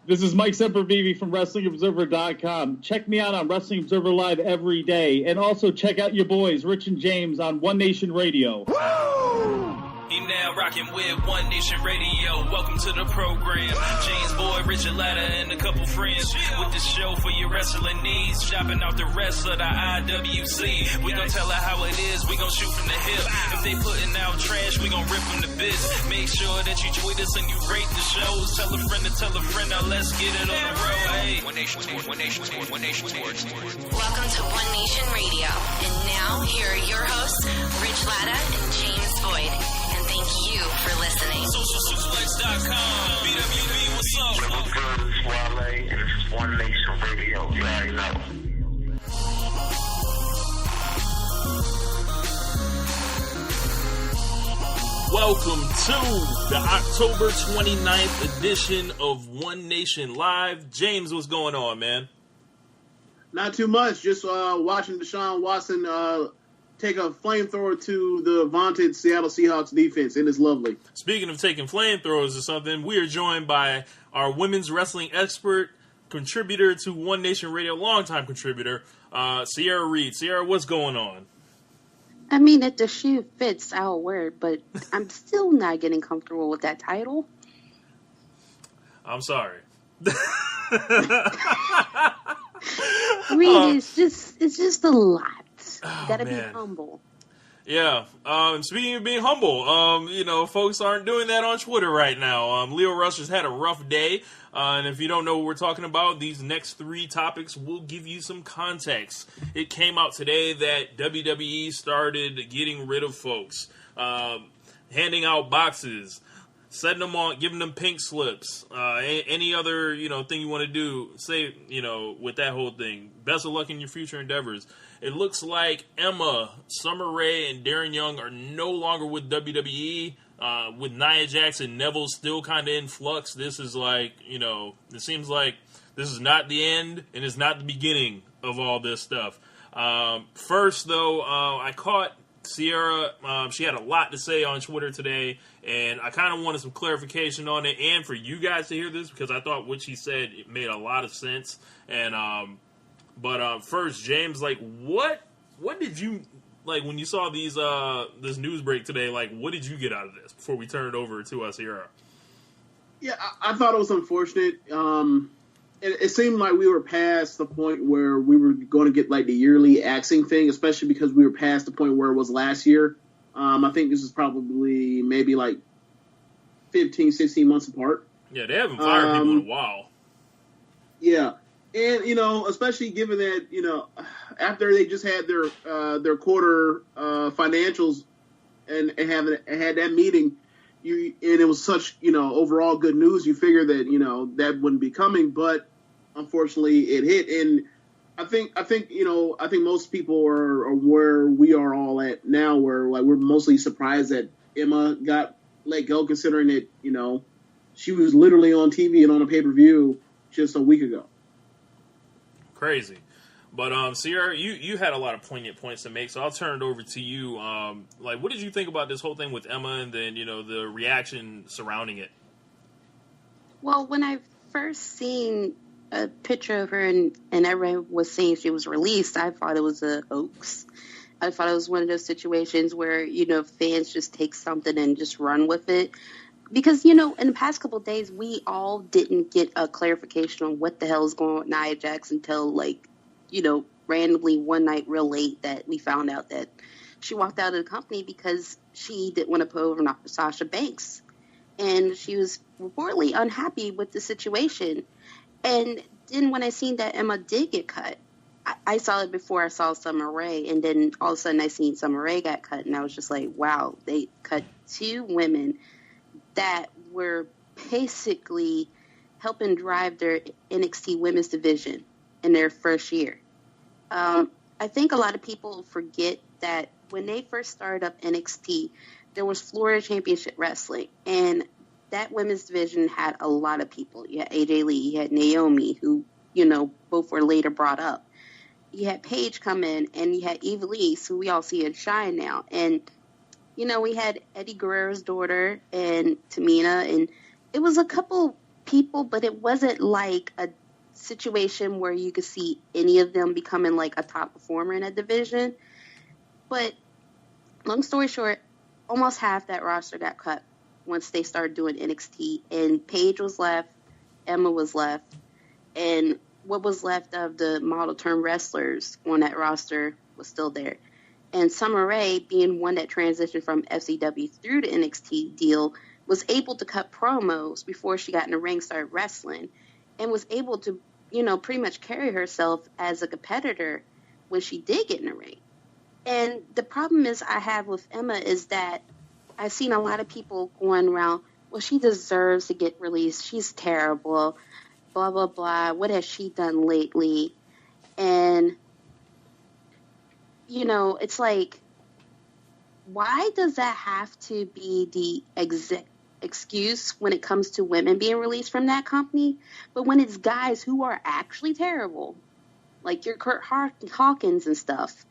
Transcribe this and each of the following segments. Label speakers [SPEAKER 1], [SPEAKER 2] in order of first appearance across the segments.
[SPEAKER 1] This is Mike Sempervive from WrestlingObserver.com. Check me out on Wrestling Observer Live every day. And also check out your boys, Rich and James, on One Nation Radio.
[SPEAKER 2] You now rocking with One Nation Radio. Welcome to the program. James Boy, Richard Latta, and a couple friends with the show for your wrestling needs. Shopping out the rest of the IWC. We gon' tell her how it is. We gon' shoot from the hip. If they putting out trash, we gon' rip from the biz. Make sure that you tweet us and you rate the shows. Tell a friend to tell a friend. Now let's get it on the road. Hey. One Nation Sports. One Nation Sports. One Nation Sports.
[SPEAKER 3] Welcome to One Nation Radio. And now here are your hosts, Rich Latta and James Boyd. Thank you for listening.
[SPEAKER 2] SocialSuplex.com. BWB, what's up?
[SPEAKER 4] What's good? It's Wale, and this is One Nation Radio. You already know.
[SPEAKER 5] Welcome to the October 29th edition of One Nation Live. James, what's going on, man?
[SPEAKER 6] Not too much. Just watching Deshaun Watson take a flamethrower to the vaunted Seattle Seahawks defense. It is lovely.
[SPEAKER 5] Speaking of taking flamethrowers or something, we are joined by our women's wrestling expert, contributor to One Nation Radio, longtime contributor, Ciara Reid. Ciara, what's going on?
[SPEAKER 7] I mean, if the shoe fits, I'll wear it, but I'm still not getting comfortable with that title.
[SPEAKER 5] I'm sorry.
[SPEAKER 7] Reid, it's just a lot.
[SPEAKER 5] Oh,
[SPEAKER 7] gotta
[SPEAKER 5] man.
[SPEAKER 7] be humble.
[SPEAKER 5] Yeah. Speaking of being humble, folks aren't doing that on Twitter right now. Lio Rush has had a rough day. And if you don't know what we're talking about, these next three topics will give you some context. It came out today that WWE started getting rid of folks, handing out boxes, setting them on, giving them pink slips, any other, thing you want to do, say, with that whole thing. Best of luck in your future endeavors. It looks like Emma, Summer Rae, and Darren Young are no longer with WWE. With Nia Jax and Neville still kind of in flux, this is like, it seems like this is not the end and it's not the beginning of all this stuff. First, though, I caught Ciara. She had a lot to say on Twitter today, and I kind of wanted some clarification on it and for you guys to hear this because I thought what she said it made a lot of sense. And But first, James, what did you when you saw these this news break today? What did you get out of this before we turn it over to us here?
[SPEAKER 6] Yeah, I thought it was unfortunate. It seemed like we were past the point where we were going to get the yearly axing thing, especially because we were past the point where it was last year. I think this is probably maybe 15, 16 months apart.
[SPEAKER 5] Yeah, they haven't fired people in a while.
[SPEAKER 6] Yeah. And, especially given that, after they just had their quarter financials and had that meeting, and it was such, overall good news, you figure that, that wouldn't be coming. But unfortunately it hit. And I think most people are where we are all at now, where we're mostly surprised that Emma got let go, considering that, she was literally on TV and on a pay-per-view just a week ago.
[SPEAKER 5] Crazy. But, Ciara, you had a lot of poignant points to make, so I'll turn it over to you. What did you think about this whole thing with Emma and then, the reaction surrounding it?
[SPEAKER 7] Well, when I first seen a picture of her and everyone was saying she was released, I thought it was a hoax. I thought it was one of those situations where, fans just take something and just run with it. Because, in the past couple of days, we all didn't get a clarification on what the hell is going on with Nia Jax until, randomly one night real late that we found out that she walked out of the company because she didn't want to put over Sasha Banks. And she was reportedly unhappy with the situation. And then when I seen that Emma did get cut, I saw it before I saw Summer Rae, and then all of a sudden I seen Summer Rae got cut, and I was just like, wow, they cut two women that were basically helping drive their NXT women's division in their first year. I think a lot of people forget that when they first started up NXT, there was Florida Championship Wrestling, and that women's division had a lot of people. You had AJ Lee, you had Naomi, who, both were later brought up. You had Paige come in, and you had Eva Lee, who we all see in Shine now. And we had Eddie Guerrero's daughter and Tamina, and it was a couple people, but it wasn't like a situation where you could see any of them becoming like a top performer in a division. But long story short, almost half that roster got cut once they started doing NXT, and Paige was left, Emma was left, and what was left of the model term wrestlers on that roster was still there. And Summer Rae, being one that transitioned from FCW through the NXT deal, was able to cut promos before she got in the ring, started wrestling, and was able to, pretty much carry herself as a competitor when she did get in the ring. And the problem I have with Emma is that I've seen a lot of people going around, well, she deserves to get released. She's terrible, blah, blah, blah. What has she done lately? And, it's like, why does that have to be the excuse when it comes to women being released from that company? But when it's guys who are actually terrible, like your Kurt Hawkins and stuff,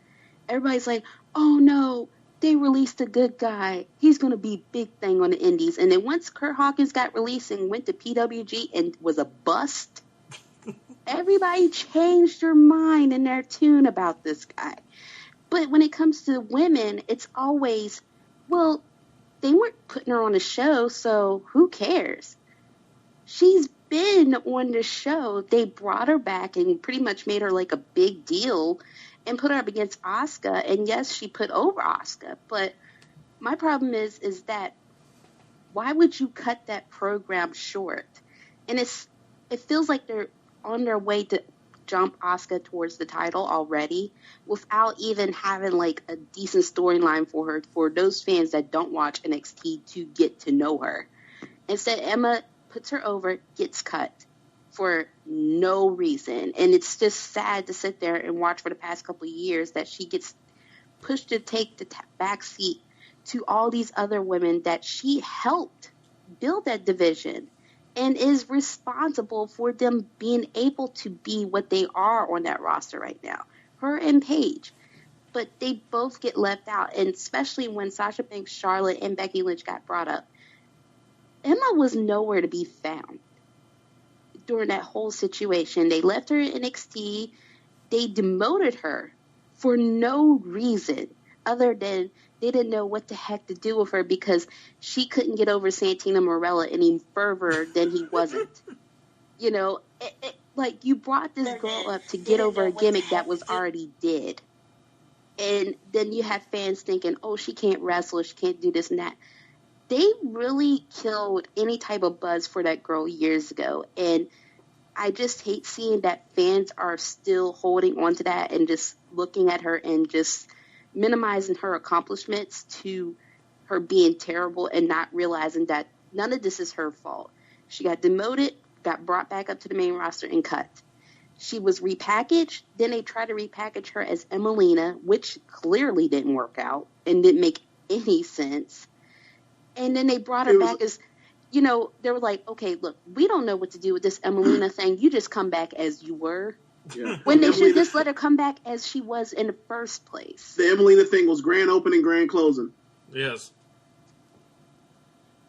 [SPEAKER 7] everybody's like, oh no, they released a good guy. He's going to be big thing on the indies. And then once Kurt Hawkins got released and went to PWG and was a bust, everybody changed their mind and their tune about this guy. But when it comes to women, it's always, well, they weren't putting her on a show, so who cares? She's been on the show. They brought her back and pretty much made her like a big deal and put her up against Asuka. And yes, she put over Asuka. But my problem is that why would you cut that program short? And it feels like they're on their way to jump Asuka towards the title already without even having like a decent storyline for her, for those fans that don't watch NXT to get to know her. Instead, Emma puts her over, gets cut for no reason. And it's just sad to sit there and watch for the past couple of years that she gets pushed to take the back seat to all these other women that she helped build that division and is responsible for them being able to be what they are on that roster right now. Her and Paige. But they both get left out, and especially when Sasha Banks, Charlotte, and Becky Lynch got brought up. Emma was nowhere to be found during that whole situation. They left her in NXT. They demoted her for no reason other than they didn't know what the heck to do with her because she couldn't get over Santina Marella any further than he wasn't. Like you brought this girl up to get over a gimmick that was already dead. And then you have fans thinking, oh, she can't wrestle, she can't do this and that. They really killed any type of buzz for that girl years ago. And I just hate seeing that fans are still holding on to that and just looking at her and just minimizing her accomplishments to her being terrible and not realizing that none of this is her fault. She got demoted, got brought back up to the main roster and cut. She was repackaged. Then they tried to repackage her as Emelina, which clearly didn't work out and didn't make any sense. And then they brought her back as, they were like, okay, look, we don't know what to do with this Emelina thing. You just come back as you were. Yeah. When they should just let her come back as she was in the first place.
[SPEAKER 6] The Emelina thing was grand opening, grand closing.
[SPEAKER 5] Yes.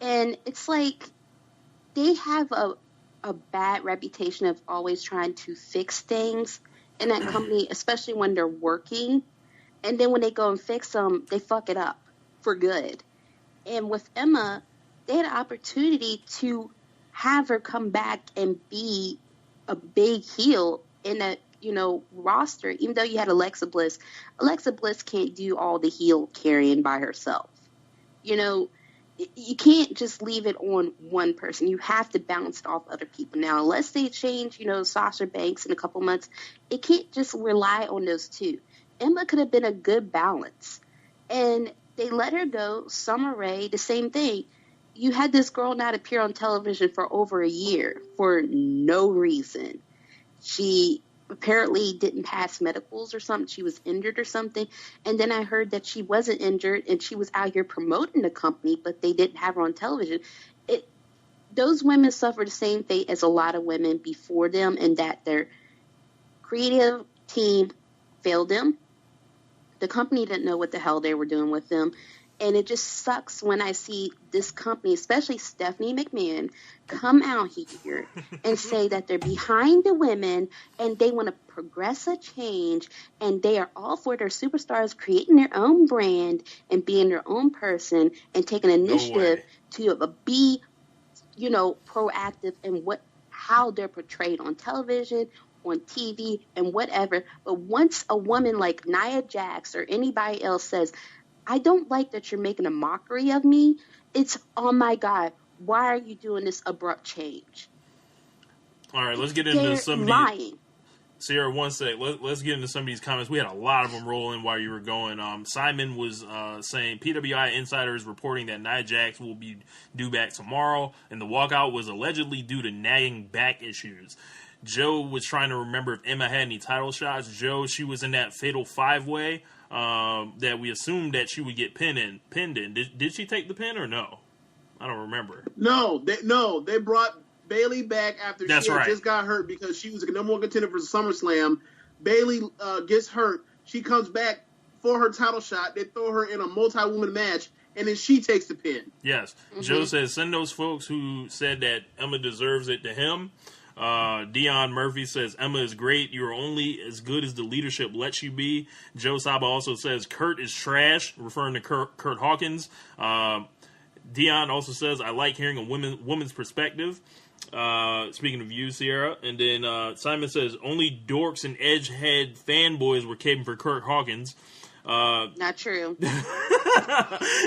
[SPEAKER 7] And it's like they have a bad reputation of always trying to fix things in that company, especially when they're working. And then when they go and fix them, they fuck it up for good. And with Emma, they had an opportunity to have her come back and be a big heel in that, roster, even though you had Alexa Bliss. Alexa Bliss can't do all the heel carrying by herself. You can't just leave it on one person. You have to bounce it off other people. Now, unless they change, Sasha Banks in a couple months, it can't just rely on those two. Emma could have been a good balance. And they let her go. Summer Rae, the same thing. You had this girl not appear on television for over a year for no reason. She apparently didn't pass medicals or something. She was injured or something. And then I heard that she wasn't injured and she was out here promoting the company, but they didn't have her on television. Those women suffered the same fate as a lot of women before them, in that their creative team failed them. The company didn't know what the hell they were doing with them. And it just sucks when I see this company, especially Stephanie McMahon, come out here and say that they're behind the women and they want to progress a change and they are all for their superstars creating their own brand and being their own person and taking initiative to be, proactive in how they're portrayed on television, on TV, and whatever. But once a woman like Nia Jax or anybody else says, I don't like that you're making a mockery of me, it's, oh my God, why are you doing this abrupt change?
[SPEAKER 5] All right, let's get into some of these.
[SPEAKER 7] Lying.
[SPEAKER 5] Ciara, one sec. Let's get into some of these comments. We had a lot of them rolling while you were going. Simon was saying PWI Insider is reporting that Nia Jax will be due back tomorrow, and the walkout was allegedly due to nagging back issues. Joe was trying to remember if Emma had any title shots. Joe, she was in that fatal 5-way that we assumed that she would get pinned in. Did she take the pin or no? I don't remember.
[SPEAKER 6] No, they brought Bayley back after
[SPEAKER 5] That's
[SPEAKER 6] she had
[SPEAKER 5] right.
[SPEAKER 6] just got hurt because she was the number one contender for SummerSlam. Bayley gets hurt. She comes back for her title shot. They throw her in a multi-woman match, and then she takes the pin.
[SPEAKER 5] Yes. Mm-hmm. Joe says, send those folks who said that Emma deserves it to him. Dion Murphy says, Emma is great. You're only as good as the leadership lets you be. Joe Saba also says, Kurt is trash, referring to Kurt Hawkins. Dion also says, I like hearing a woman's perspective. Speaking of you, Ciara. And then Simon says, only dorks and edgehead fanboys were caping for Kurt Hawkins.
[SPEAKER 7] Not true.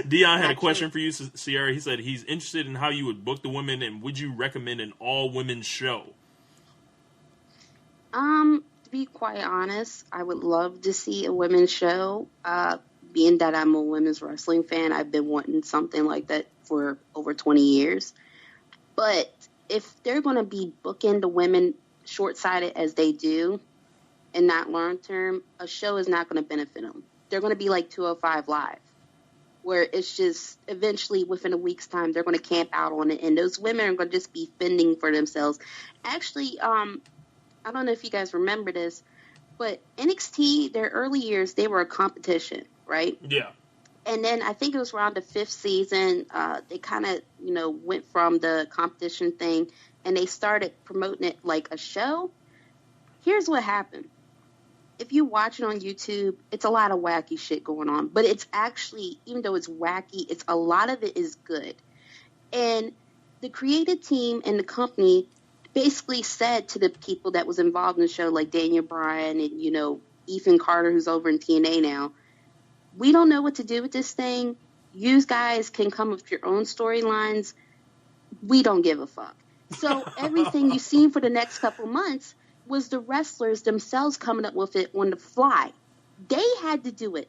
[SPEAKER 5] Dion had a question for you, Ciara. He said he's interested in how you would book the women, and would you recommend an all-women's show?
[SPEAKER 7] To be quite honest, I would love to see a women's show. Being that I'm a women's wrestling fan, I've been wanting something like that for over 20 years. But if they're going to be booking the women short-sighted as they do and not long-term, a show is not going to benefit them. They're going to be like 205 Live, where it's just eventually within a week's time, they're going to camp out on it. And those women are going to just be fending for themselves. Actually, I don't know if you guys remember this, but NXT, their early years, they were a competition, right?
[SPEAKER 5] Yeah.
[SPEAKER 7] And then I think it was around the 5th season, they kind of, went from the competition thing and they started promoting it like a show. Here's what happened. If you watch it on YouTube, it's a lot of wacky shit going on. But it's actually, even though it's wacky, a lot of it is good. And the creative team and the company basically said to the people that was involved in the show, like Daniel Bryan and, Ethan Carter, who's over in TNA now, we don't know what to do with this thing. You guys can come up with your own storylines. We don't give a fuck. So everything you've seen for the next couple months was the wrestlers themselves coming up with it on the fly. They had to do it,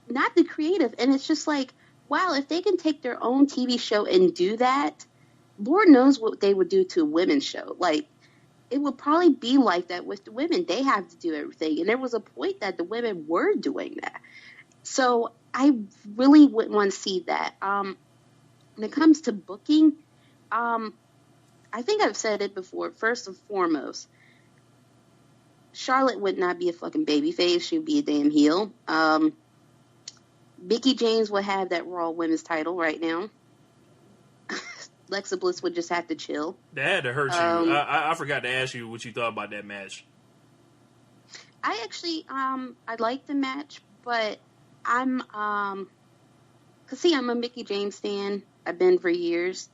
[SPEAKER 7] not the creative. And it's just like, wow, if they can take their own TV show and do that, Lord knows what they would do to a women's show. Like, it would probably be like that with the women. They have to do everything. And there was a point that the women were doing that. So I really wouldn't want to see that. When it comes to booking, I think I've said it before. First and foremost, Charlotte would not be a fucking babyface. She would be a damn heel. Mickie James would have that Raw Women's title right now. Alexa Bliss would just have to chill.
[SPEAKER 5] That had to hurt you. I forgot to ask you what you thought about that match.
[SPEAKER 7] I actually, I liked the match, but I'm a Mickie James fan. I've been for years.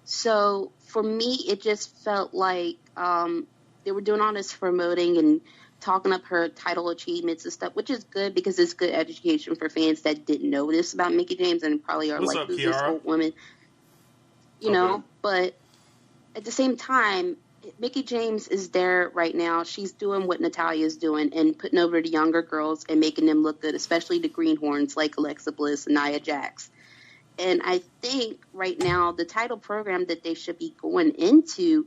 [SPEAKER 7] So for me, it just felt like they were doing all this promoting and talking up her title achievements and stuff, which is good because it's good education for fans that didn't know this about Mickie James and probably are like, who's this old woman? You know, but at the same time, Mickie James is there right now. She's doing what Natalia's doing and putting over the younger girls and making them look good, especially the greenhorns like Alexa Bliss and Nia Jax. And I think right now the title program that they should be going into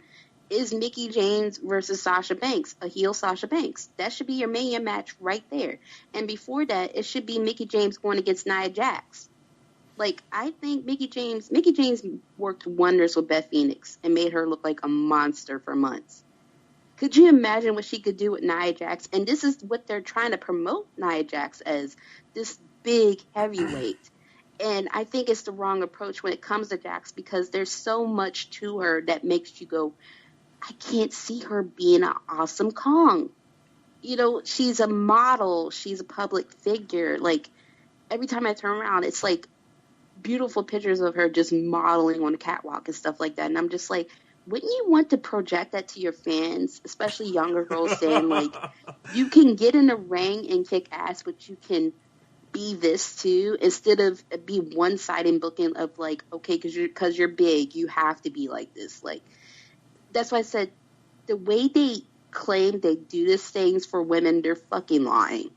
[SPEAKER 7] is Mickie James versus Sasha Banks, a heel Sasha Banks. That should be your Mania match right there. And before that, it should be Mickie James going against Nia Jax. Like, I think Mickie James worked wonders with Beth Phoenix and made her look like a monster for months. Could you imagine what she could do with Nia Jax? And this is what they're trying to promote Nia Jax as, this big heavyweight. And I think it's the wrong approach when it comes to Jax, because there's so much to her that makes you go, I can't see her being an awesome Kong. You know, she's a model. She's a public figure. Like, every time I turn around, it's like beautiful pictures of her just modeling on the catwalk and stuff like that. And I'm just like, wouldn't you want to project that to your fans, especially younger girls, saying, like, you can get in the ring and kick ass, but you can be this too, instead of be one-sided booking of, like, okay, because you're big, you have to be like this. Like, that's why I said the way they claim they do these things for women, they're fucking lying,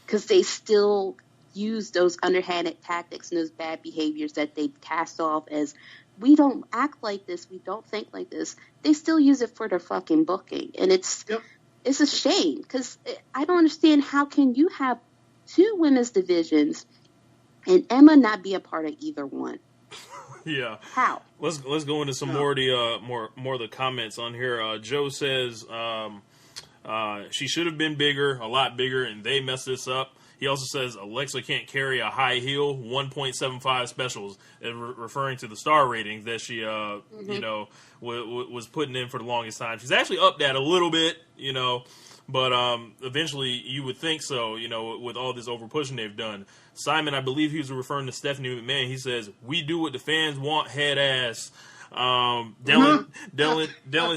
[SPEAKER 7] because they still use those underhanded tactics and those bad behaviors that they cast off as, we don't act like this, we don't think like this. They still use it for their fucking booking, and it's a shame, because I don't understand, how can you have 2 women's divisions and Emma not be a part of either one?
[SPEAKER 5] Yeah.
[SPEAKER 7] How?
[SPEAKER 5] Let's go into some more of the more of the comments on here. Joe says she should have been bigger, a lot bigger, and they messed this up. He also says Alexa can't carry a high heel, 1.75 specials, referring to the star ratings that she you know, was putting in for the longest time. She's actually upped that a little bit, you know. But eventually, you would think so, you know, with all this over pushing they've done. Simon, I believe he was referring to Stephanie McMahon. He says, "We do what the fans want, head ass." Dylan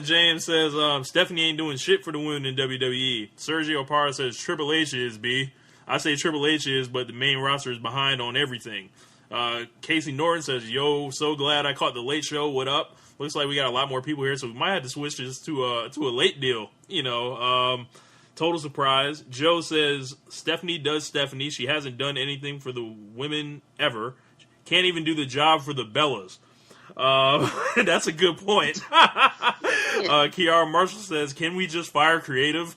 [SPEAKER 5] James says, "Stephanie ain't doing shit for the women in WWE." Sergio Parra says, "Triple H is, B." I say Triple H is, but the main roster is behind on everything. Casey Norton says, "Yo, so glad I caught the late show. What up? Looks like we got a lot more people here, so we might have to switch this to a late deal." You know, total surprise. Joe says Stephanie does Stephanie. She hasn't done anything for the women ever. Can't even do the job for the Bellas. That's a good point. Kiara Marshall says, "Can we just fire creative?"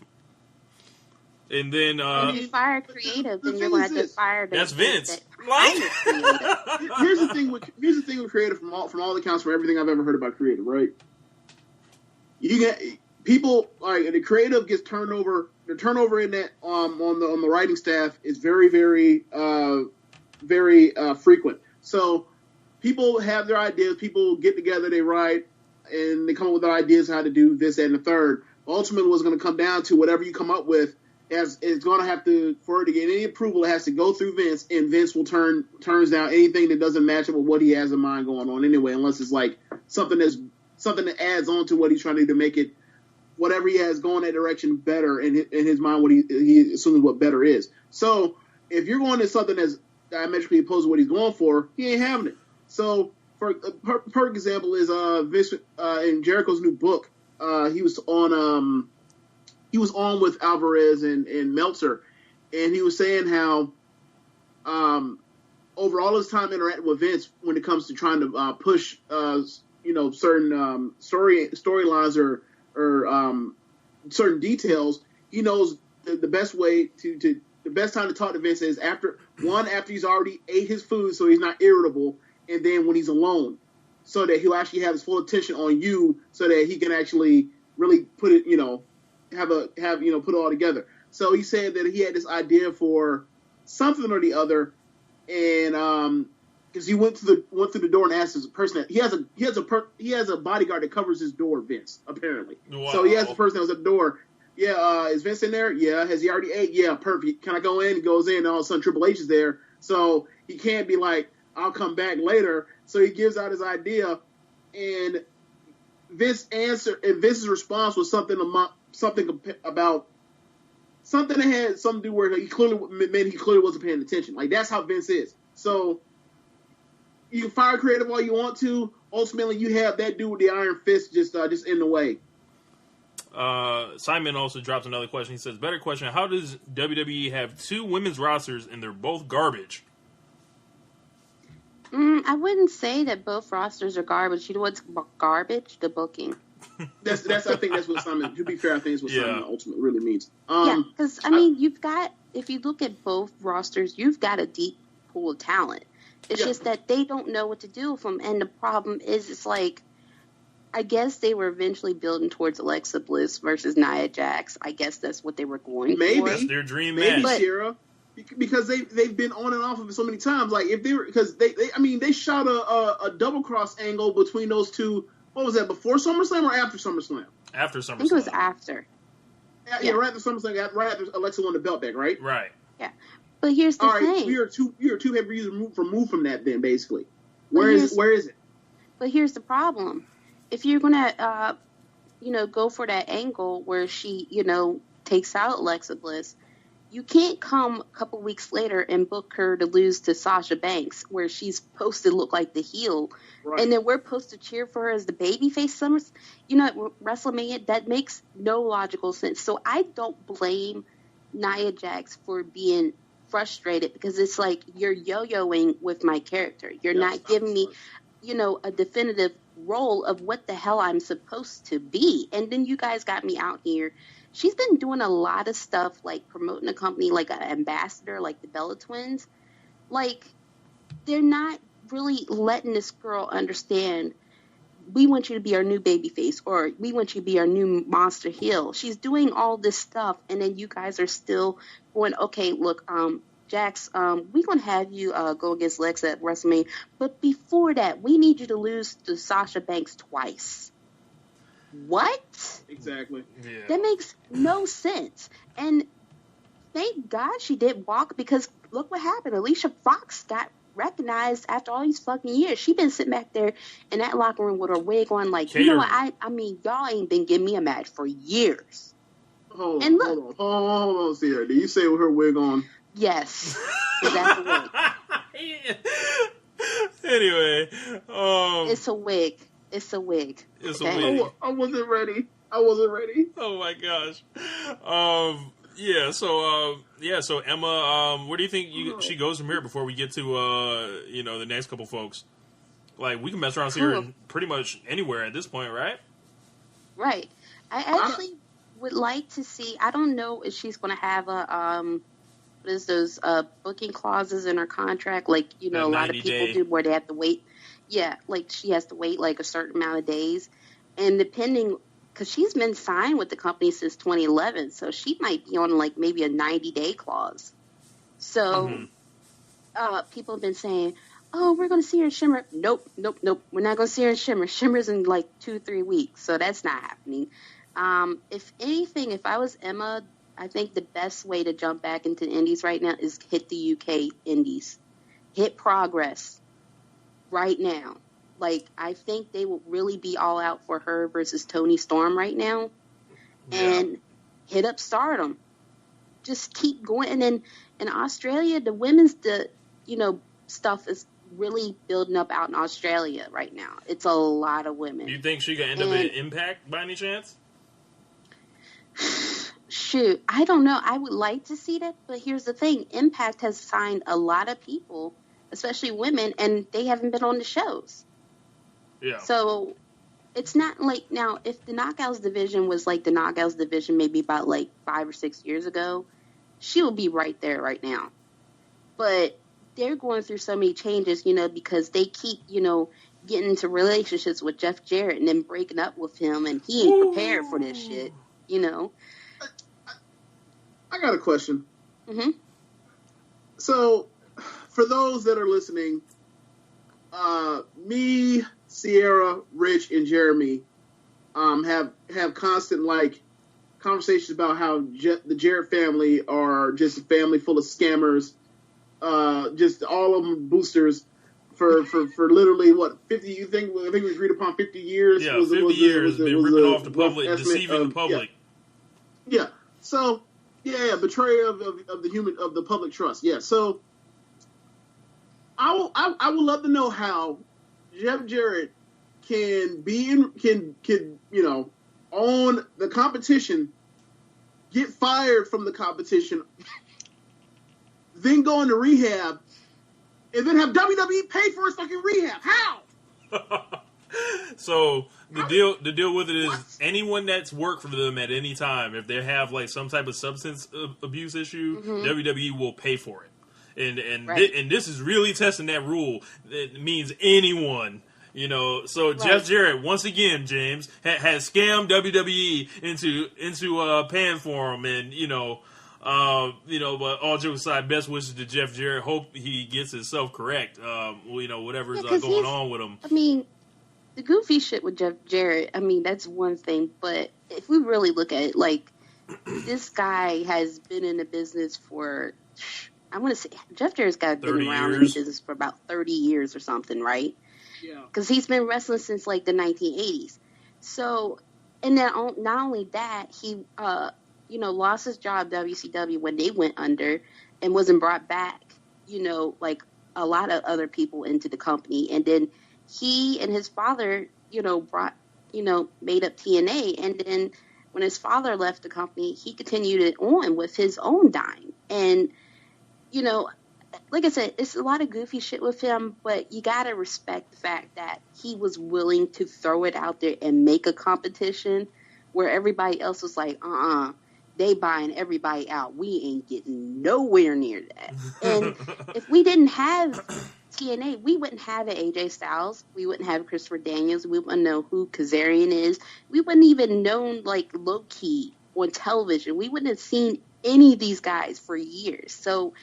[SPEAKER 5] And then
[SPEAKER 7] if you fire creative, then you're going to have to fire the
[SPEAKER 5] that's Vince.
[SPEAKER 6] Here's the thing with creative from all accounts, from everything I've ever heard about creative, right? You get people, like, the creative gets turned over. The turnover in that on the writing staff is very, very, very frequent. So people have their ideas. People get together, they write, and they come up with their ideas how to do this, that, and the third. Ultimately, what's going to come down to whatever you come up with. It's going to have to, for it to get any approval, it has to go through Vince, and Vince will turns down anything that doesn't match up with what he has in mind going on anyway, unless it's like something that adds on to what he's trying to do to make it, whatever he has going that direction, better in his mind, what he assumes what better is. So if you're going to something that's diametrically opposed to what he's going for, he ain't having it. So for a perfect example is Vince in Jericho's new book. He was on with Alvarez and Meltzer, and he was saying how over all his time interacting with Vince, when it comes to trying to push certain storylines or certain details, he knows the best way the best time to talk to Vince is after he's already ate his food, so he's not irritable, and then when he's alone, so that he'll actually have his full attention on you, so that he can actually really put it, put it all together. So he said that he had this idea for something or the other, and because he went through the door and asked his person that he has a bodyguard that covers his door, Vince, apparently. Wow. So he asked the person that was at the door, is Vince in there? Yeah. Has he already ate? Yeah, perfect. Can I go in? He goes in, and all of a sudden Triple H is there, so he can't be like, I'll come back later. So he gives out his idea, and Vince's response was something about something that had something to do where he clearly wasn't paying attention. Like, that's how Vince is. So you can fire creative all you want to. Ultimately, you have that dude with the iron fist just in the way.
[SPEAKER 5] Simon also drops another question. He says, "Better question: how does WWE have 2 women's rosters and they're both garbage?"
[SPEAKER 7] I wouldn't say that both rosters are garbage. You know what's garbage? The booking.
[SPEAKER 6] I think that's what Simon. To be fair, I think that's what Simon ultimately really means.
[SPEAKER 7] Because you've got, if you look at both rosters, you've got a deep pool of talent. It's just that they don't know what to do with them, and the problem is, it's like, I guess they were eventually building towards Alexa Bliss versus Nia Jax. I guess that's what they were going for.
[SPEAKER 5] That's their dream
[SPEAKER 6] match.
[SPEAKER 5] Maybe,
[SPEAKER 6] Ciara. because they've been on and off of it so many times. Like if they were, because they shot a double cross angle between those two. What was that, before SummerSlam or after SummerSlam?
[SPEAKER 5] After SummerSlam.
[SPEAKER 7] I think it was after.
[SPEAKER 6] Yeah, right after SummerSlam, right after Alexa won the belt back, right?
[SPEAKER 5] Right.
[SPEAKER 7] Yeah, but here's the thing.
[SPEAKER 6] So you're two pay-per-views removed from that. Then basically, where is it?
[SPEAKER 7] But here's the problem: if you're gonna, go for that angle where she, takes out Alexa Bliss, you can't come a couple weeks later and book her to lose to Sasha Banks, where she's supposed to look like the heel, right. And then we're supposed to cheer for her as the babyface. WrestleMania, that makes no logical sense. So I don't blame Nia Jax for being frustrated, because it's like you're yo-yoing with my character. You're not giving me, a definitive role of what the hell I'm supposed to be. And then you guys got me out here. She's been doing a lot of stuff, like promoting a company, like an ambassador, like the Bella Twins. Like, they're not really letting this girl understand, we want you to be our new babyface, or we want you to be our new monster heel. She's doing all this stuff, and then you guys are still going, okay, look, Jax, we're going to have you go against Lex at WrestleMania. But before that, we need you to lose to Sasha Banks twice. What?
[SPEAKER 6] Exactly.
[SPEAKER 5] Yeah.
[SPEAKER 7] That makes no sense. And thank God she did walk, because look what happened. Alicia Fox got recognized after all these fucking years. She been sitting back there in that locker room with her wig on, like, you know what? I mean, y'all ain't been giving me a match for years.
[SPEAKER 6] Hold on, Ciara. Did you say with her wig on?
[SPEAKER 7] Yes. That's a wig.
[SPEAKER 5] Anyway,
[SPEAKER 7] it's a wig. It's a wig.
[SPEAKER 5] It's a wig.
[SPEAKER 6] I wasn't ready.
[SPEAKER 5] Oh my gosh. So Emma, where do you think she goes from here before we get to the next couple folks? Like, we can mess around and see her in pretty much anywhere at this point, right? Right.
[SPEAKER 7] I actually would like to see. I don't know if she's going to have those booking clauses in her contract, like a lot of people do, where they have to wait. Yeah, like she has to wait like a certain amount of days, and depending, because she's been signed with the company since 2011, so she might be on like maybe a 90-day clause. So people have been saying, "Oh, we're going to see her in Shimmer." Nope. We're not going to see her in Shimmer. Shimmer's in like 2-3 weeks, so that's not happening. If anything, if I was Emma, I think the best way to jump back into the Indies right now is hit the UK Indies, hit Progress. Right now, like, I think they will really be all out for her versus Toni Storm right now, and hit up Stardom. Just keep going, and then in Australia, the women's stuff is really building up out in Australia right now. It's a lot of women.
[SPEAKER 5] Do you think she could end up in Impact by any chance?
[SPEAKER 7] Shoot, I don't know. I would like to see that, but here's the thing: Impact has signed a lot of people, especially women, and they haven't been on the shows. Yeah. So it's not like, now, if the Knockouts division was like the Knockouts division maybe about like 5 or 6 years ago, she would be right there right now. But they're going through so many changes, because they keep, getting into relationships with Jeff Jarrett and then breaking up with him, and he ain't prepared for this shit,
[SPEAKER 6] I got a question.
[SPEAKER 7] Mm-hmm.
[SPEAKER 6] So, for those that are listening, me, Ciara, Rich, and Jeremy have constant conversations about how the Jarrett family are just a family full of scammers, just all of them boosters for literally 50. I think we agreed upon 50 years.
[SPEAKER 5] Yeah, 50 years been ripping off the public, deceiving the public.
[SPEAKER 6] Yeah. So betrayal of the public trust. Yeah. So I would love to know how Jeff Jarrett can own the competition, get fired from the competition, then go into rehab, and then have WWE pay for his fucking rehab. How?
[SPEAKER 5] So the deal with it is anyone that's worked for them at any time, if they have like some type of substance abuse issue, WWE will pay for it. And this is really testing that rule. It means anyone, So right. Jeff Jarrett, once again, James has scammed WWE into paying for him, and But all jokes aside, best wishes to Jeff Jarrett. Hope he gets himself correct. Whatever's going on with him.
[SPEAKER 7] I mean, the goofy shit with Jeff Jarrett, I mean, that's one thing. But if we really look at it, like, this guy has been in the business for, I want to say, Jeff Jarrett's got been around in the business for about 30 years or something, right?
[SPEAKER 6] Yeah.
[SPEAKER 7] Because he's been wrestling since, like, the 1980s. So, and then not only that, he, lost his job at WCW when they went under and wasn't brought back, like a lot of other people into the company. And then he and his father, made up TNA. And then when his father left the company, he continued it on with his own dime. And, like I said, it's a lot of goofy shit with him, but you got to respect the fact that he was willing to throw it out there and make a competition where everybody else was like, they buying everybody out. We ain't getting nowhere near that. And if we didn't have TNA, we wouldn't have an AJ Styles. We wouldn't have Christopher Daniels. We wouldn't know who Kazarian is. We wouldn't even known, like, low-key on television. We wouldn't have seen any of these guys for years. So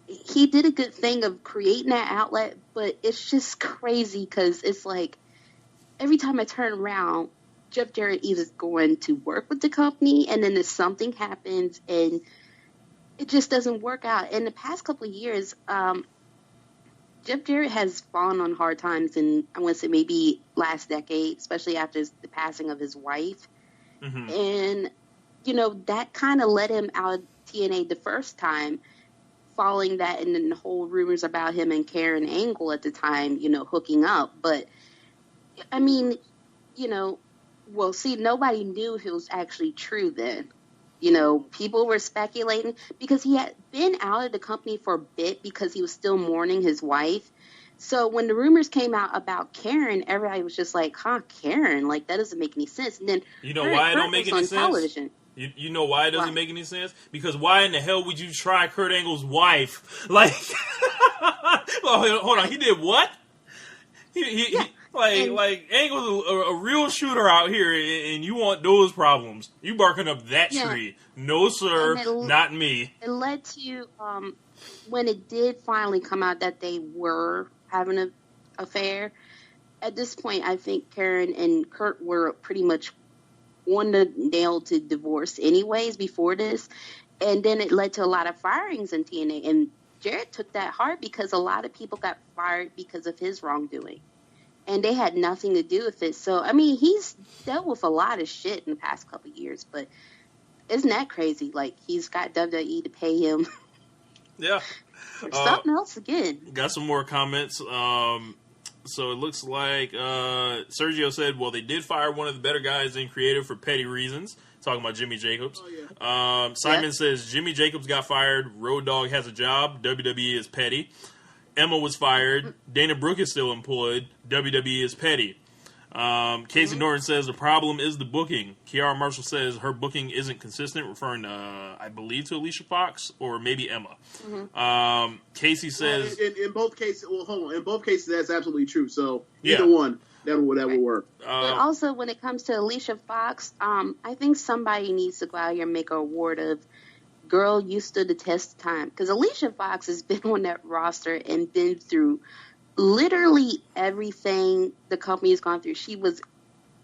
[SPEAKER 7] he did a good thing of creating that outlet, but it's just crazy because it's like every time I turn around, Jeff Jarrett is going to work with the company, and then if something happens and it just doesn't work out. In the past couple of years, Jeff Jarrett has fallen on hard times, and I want to say maybe last decade, especially after the passing of his wife. Mm-hmm. And, that kind of let him out of TNA the first time, following that, and then the whole rumors about him and Karen Angle at the time, hooking up. But, I mean, well, see, nobody knew if it was actually true then. People were speculating because he had been out of the company for a bit because he was still mourning his wife. So when the rumors came out about Karen, everybody was just like, Karen? Like, that doesn't make any sense. And then
[SPEAKER 5] why it don't make any sense?
[SPEAKER 7] Television.
[SPEAKER 5] You know why it doesn't make any sense? Because why in the hell would you try Kurt Angle's wife? Like, hold on, he did what? Angle's a real shooter out here, and you want those problems. You barking up that tree. No, sir, not me.
[SPEAKER 7] It led to, when it did finally come out that they were having an affair, at this point, I think Karen and Kurt were pretty much on the nail to divorce anyways before this. And then it led to a lot of firings in TNA. And Jarrett took that hard because a lot of people got fired because of his wrongdoing. And they had nothing to do with it. So, I mean, he's dealt with a lot of shit in the past couple of years. But isn't that crazy? Like, he's got WWE to pay him.
[SPEAKER 5] Yeah.
[SPEAKER 7] For something else again.
[SPEAKER 5] Got some more comments. So it looks like Sergio said, well, they did fire one of the better guys in creative for petty reasons. Talking about Jimmy Jacobs. Oh, yeah. Simon says, Jimmy Jacobs got fired. Road Dogg has a job. WWE is petty. Emma was fired. Dana Brooke is still employed. WWE is petty. Casey Norton says the problem is the booking. Kiara Marshall says her booking isn't consistent, referring to, I believe, to Alicia Fox or maybe Emma. Mm-hmm. Casey says...
[SPEAKER 6] In both cases, well, hold on. In both cases, that's absolutely true. So either one, that will work.
[SPEAKER 7] But also, when it comes to Alicia Fox, I think somebody needs to go out here and make an award of girl, you stood the test of time. Because Alicia Fox has been on that roster and been through literally everything the company has gone through. She was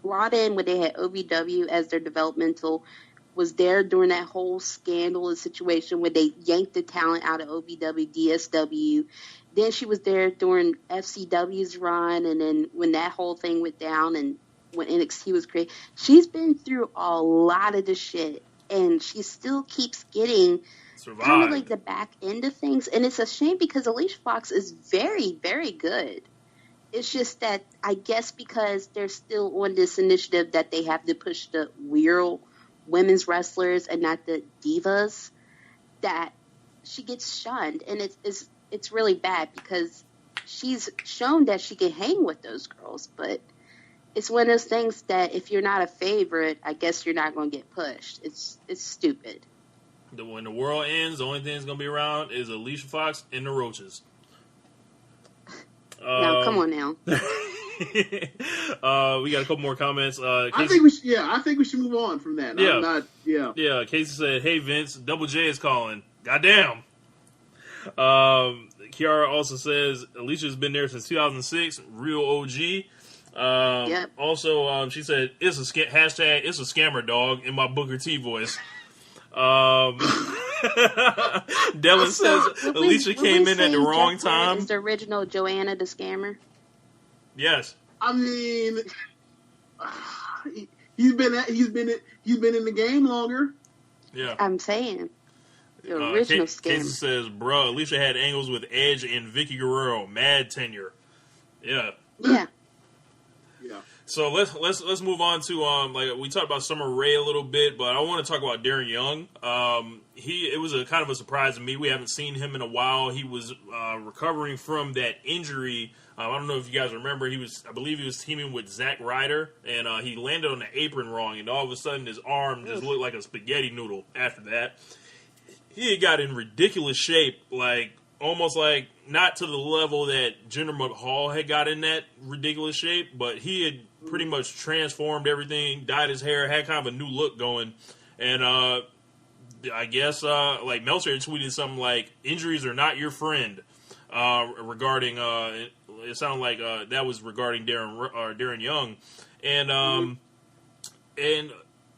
[SPEAKER 7] brought in when they had OVW as their developmental, was there during that whole scandal and situation where they yanked the talent out of OVW, DSW. Then she was there during FCW's run, and then when that whole thing went down and when NXT was created. She's been through a lot of the shit, and she still keeps getting kind of like the back end of things. And it's a shame because Alicia Fox is very, very good. It's just that I guess because they're still on this initiative that they have to push the real women's wrestlers and not the divas, that she gets shunned. And it's really bad because she's shown that she can hang with those girls, but it's one of those things that if you're not a favorite, I guess you're not going to get pushed. It's stupid.
[SPEAKER 5] When the world ends, the only thing that's going to be around is Alicia Fox and the Roaches.
[SPEAKER 7] Now, come on now.
[SPEAKER 5] We got a couple more comments.
[SPEAKER 6] I think we should move on from that.
[SPEAKER 5] Yeah. Yeah, Casey said, "Hey Vince, Double J is calling." Goddamn. Ciara also says Alicia's been there since 2006. Real OG. Yep. Also, she said it's a hashtag. It's a scammer, dog, in my Booker T voice. Dylan says Alicia came in at the wrong time.
[SPEAKER 7] Is the original Joanna the scammer?
[SPEAKER 5] Yes.
[SPEAKER 6] I mean, he's been in the game longer.
[SPEAKER 5] Yeah.
[SPEAKER 7] I'm saying. The original scammer.
[SPEAKER 5] Casey says, "Bro, Alicia had angles with Edge and Vicky Guerrero. Mad tenure." Yeah.
[SPEAKER 7] Yeah.
[SPEAKER 6] Yeah.
[SPEAKER 5] So let's move on to like we talked about Summer Rae a little bit, but I want to talk about Darren Young. It was a kind of a surprise to me. We haven't seen him in a while. He was recovering from that injury. I don't know if you guys remember. I believe he was teaming with Zack Ryder, and he landed on the apron wrong, and all of a sudden his arm just looked like a spaghetti noodle. After that, he had got in ridiculous shape, like almost like not to the level that Jinder Mahal had got in that ridiculous shape, but he had pretty much transformed everything, dyed his hair, had kind of a new look going, and I guess like Meltzer tweeted something like "injuries are not your friend" regarding. It sounded like that was regarding Darren Young, and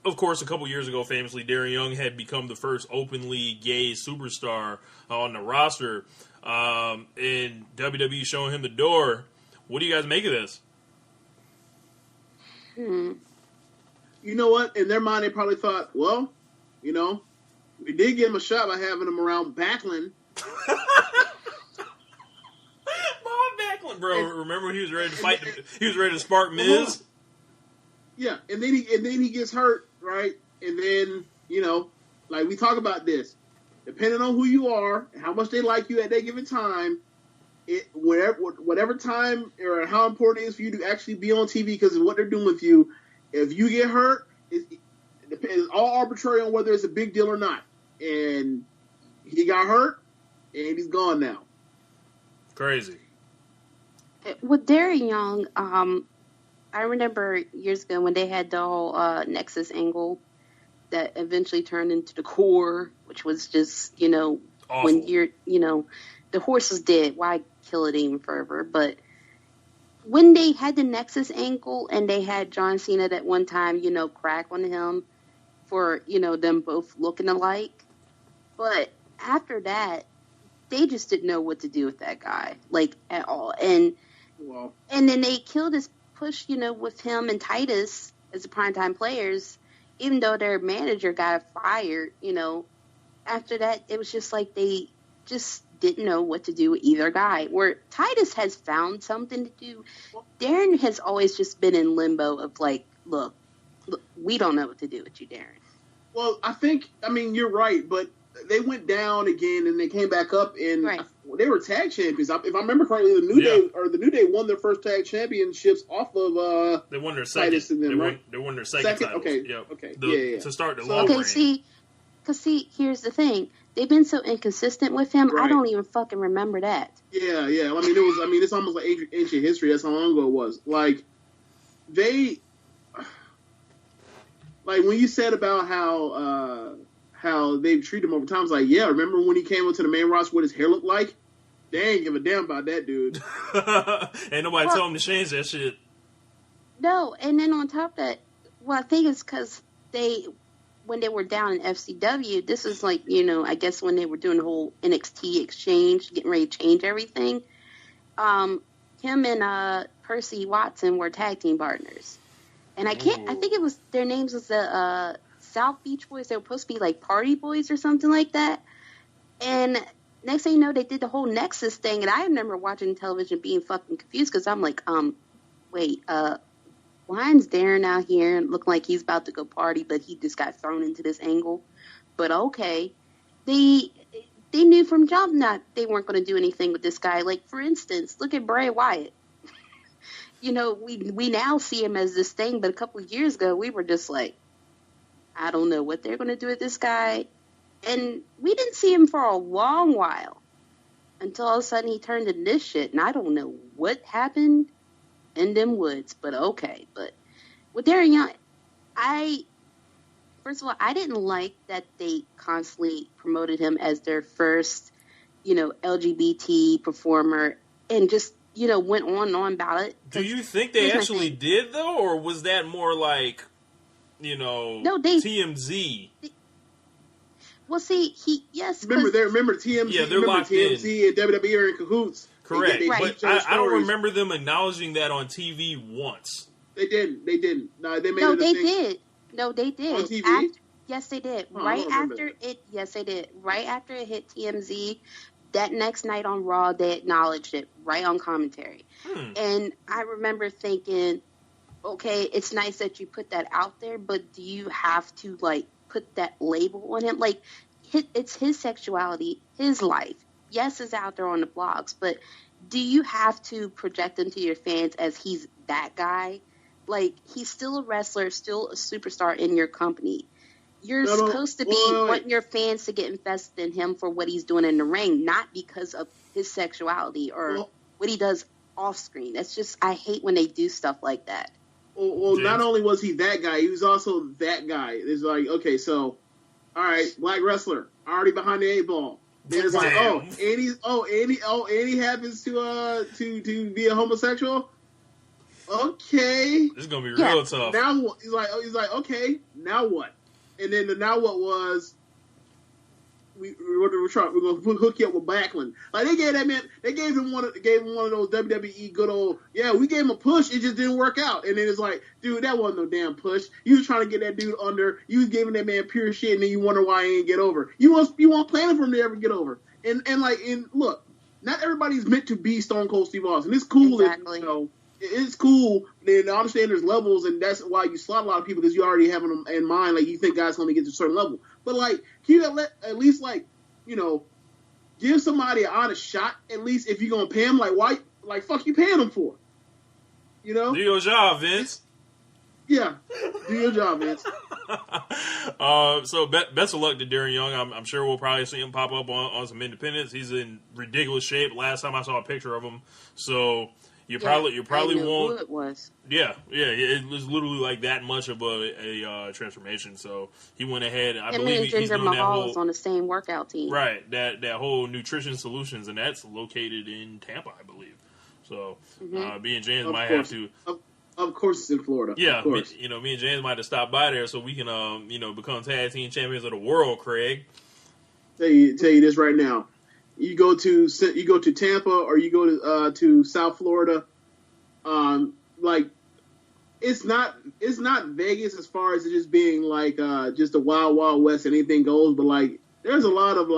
[SPEAKER 5] of course, a couple years ago, famously, Darren Young had become the first openly gay superstar on the roster, and WWE showing him the door. What do you guys make of this?
[SPEAKER 6] You know what? In their mind, they probably thought, well, we did give him a shot by having him around Backlund.
[SPEAKER 5] Bro, remember he was ready to fight? He was ready to spark Miz.
[SPEAKER 6] Yeah, and then he gets hurt, right? And then like we talk about this, depending on who you are, and how much they like you at that given time, whatever time or how important it is for you to actually be on TV because of what they're doing with you. If you get hurt, it's all arbitrary on whether it's a big deal or not. And he got hurt, and he's gone now.
[SPEAKER 5] Crazy.
[SPEAKER 7] With Darren Young, I remember years ago when they had the whole Nexus angle that eventually turned into the core, which was just,
[SPEAKER 5] awful.
[SPEAKER 7] When you're, the horse is dead, why kill it even further? But when they had the Nexus angle and they had John Cena that one time, crack on him for, them both looking alike. But after that, they just didn't know what to do with that guy, like, at all. And then they killed his push, with him and Titus as the primetime players, even though their manager got fired, After that, it was just like they just didn't know what to do with either guy. Where Titus has found something to do, Darren has always just been in limbo of like, look, we don't know what to do with you, Darren.
[SPEAKER 6] Well, you're right, but they went down again and they came back up and they were tag champions. If I remember correctly, the New Day won their first tag championships off of
[SPEAKER 5] they won their second.
[SPEAKER 6] Titus and them, right?
[SPEAKER 5] They won their second titles.
[SPEAKER 6] Okay.
[SPEAKER 5] Yep.
[SPEAKER 6] Okay.
[SPEAKER 5] To start the long reign.
[SPEAKER 7] Because here's the thing. They've been so inconsistent with him,
[SPEAKER 6] Right.
[SPEAKER 7] I don't even fucking remember that.
[SPEAKER 6] Yeah. It's almost like ancient history. That's how long ago it was. Like, when you said about how they've treated him over time, it's like, yeah, remember when he came onto the main roster what his hair looked like? They ain't give a damn about that dude.
[SPEAKER 5] Ain't nobody told him to change that shit.
[SPEAKER 7] No, and then on top of that, I think it's because when they were down in FCW, this is like, I guess when they were doing the whole NXT exchange, getting ready to change everything, him and Percy Watson were tag team partners. And I think it was, their names was the South Beach Boys. They were supposed to be like Party Boys or something like that. And next thing you know, they did the whole Nexus thing. And I remember watching television being fucking confused because I'm like, wait, why's Darren out here and looking like he's about to go party, but he just got thrown into this angle? But okay. They knew from jump that they weren't going to do anything with this guy. Like, for instance, look at Bray Wyatt. We now see him as this thing, but a couple of years ago, we were just like, I don't know what they're going to do with this guy. And we didn't see him for a long while until all of a sudden he turned into this shit. And I don't know what happened in them woods, but okay. But with Darren Young, first of all, I didn't like that they constantly promoted him as their first, LGBT performer and just, went on and on about it.
[SPEAKER 5] Do you think they actually did, though? Or was that more like,
[SPEAKER 7] no,
[SPEAKER 5] TMZ?
[SPEAKER 7] Well, see,
[SPEAKER 6] Remember TMZ?
[SPEAKER 5] Yeah, they're locked in.
[SPEAKER 6] TMZ and WWE are in cahoots.
[SPEAKER 5] Correct.
[SPEAKER 7] Right.
[SPEAKER 5] But I don't remember them acknowledging that on TV once.
[SPEAKER 6] They didn't. No, they made
[SPEAKER 7] No,
[SPEAKER 6] it a
[SPEAKER 7] they
[SPEAKER 6] thing.
[SPEAKER 7] did. No, they did.
[SPEAKER 6] On TV?
[SPEAKER 7] Yes, they did. Yes, they did. Right after it hit TMZ, that next night on Raw, they acknowledged it right on commentary. And I remember thinking, okay, it's nice that you put that out there, but do you have to, put that label on him? It's his sexuality, his life. Yes, it's out there on the blogs, but do you have to project him to your fans as he's that guy? He's still a wrestler, still a superstar in your company. You're supposed to be wanting your fans to get invested in him for what he's doing in the ring, not because of his sexuality or what he does off screen. It's just, I hate when they do stuff like that.
[SPEAKER 6] Well, not only was he that guy, he was also that guy. It's like, okay, so, all right, black wrestler, already behind the 8-ball. Then it's like, and he happens to be a homosexual. Okay,
[SPEAKER 5] this is gonna be real tough.
[SPEAKER 6] Now he's like, okay, now what? And then the now what was, we're gonna hook you up with Backlund. They gave him one of those WWE good old, we gave him a push, it just didn't work out. And then it's like, dude, that wasn't no damn push. You was trying to get that dude under, you was giving that man pure shit, and then you wonder why he ain't get over. You weren't planning for him to ever get over. And look, not everybody's meant to be Stone Cold Steve Austin. It's cool,
[SPEAKER 7] exactly.
[SPEAKER 6] It's cool. Then I understand there's levels, and that's why you slot a lot of people, because you already have them in mind. You think guys going to get to a certain level. But can you at least give somebody an honest shot? At least if you're gonna pay him, why? Fuck you paying him for?
[SPEAKER 5] Do your job, Vince.
[SPEAKER 6] Yeah, do your job, Vince.
[SPEAKER 5] So best of luck to Darren Young. I'm sure we'll probably see him pop up on some independents. He's in ridiculous shape. Last time I saw a picture of him, so. You probably won't.
[SPEAKER 7] Who it was.
[SPEAKER 5] Yeah, it was literally like that much of a transformation. So he went ahead. I believe he's doing that whole
[SPEAKER 7] on the same workout team.
[SPEAKER 5] Right, that whole nutrition solutions, and that's located in Tampa, I believe. So me and James might have to.
[SPEAKER 6] Of course, it's in Florida.
[SPEAKER 5] Yeah, me and James might have to stop by there so we can become tag team champions of the world. Craig,
[SPEAKER 6] tell you this right now. You go to Tampa or you go to South Florida, it's not Vegas as far as it just being just a wild west and anything goes, but there's a lot of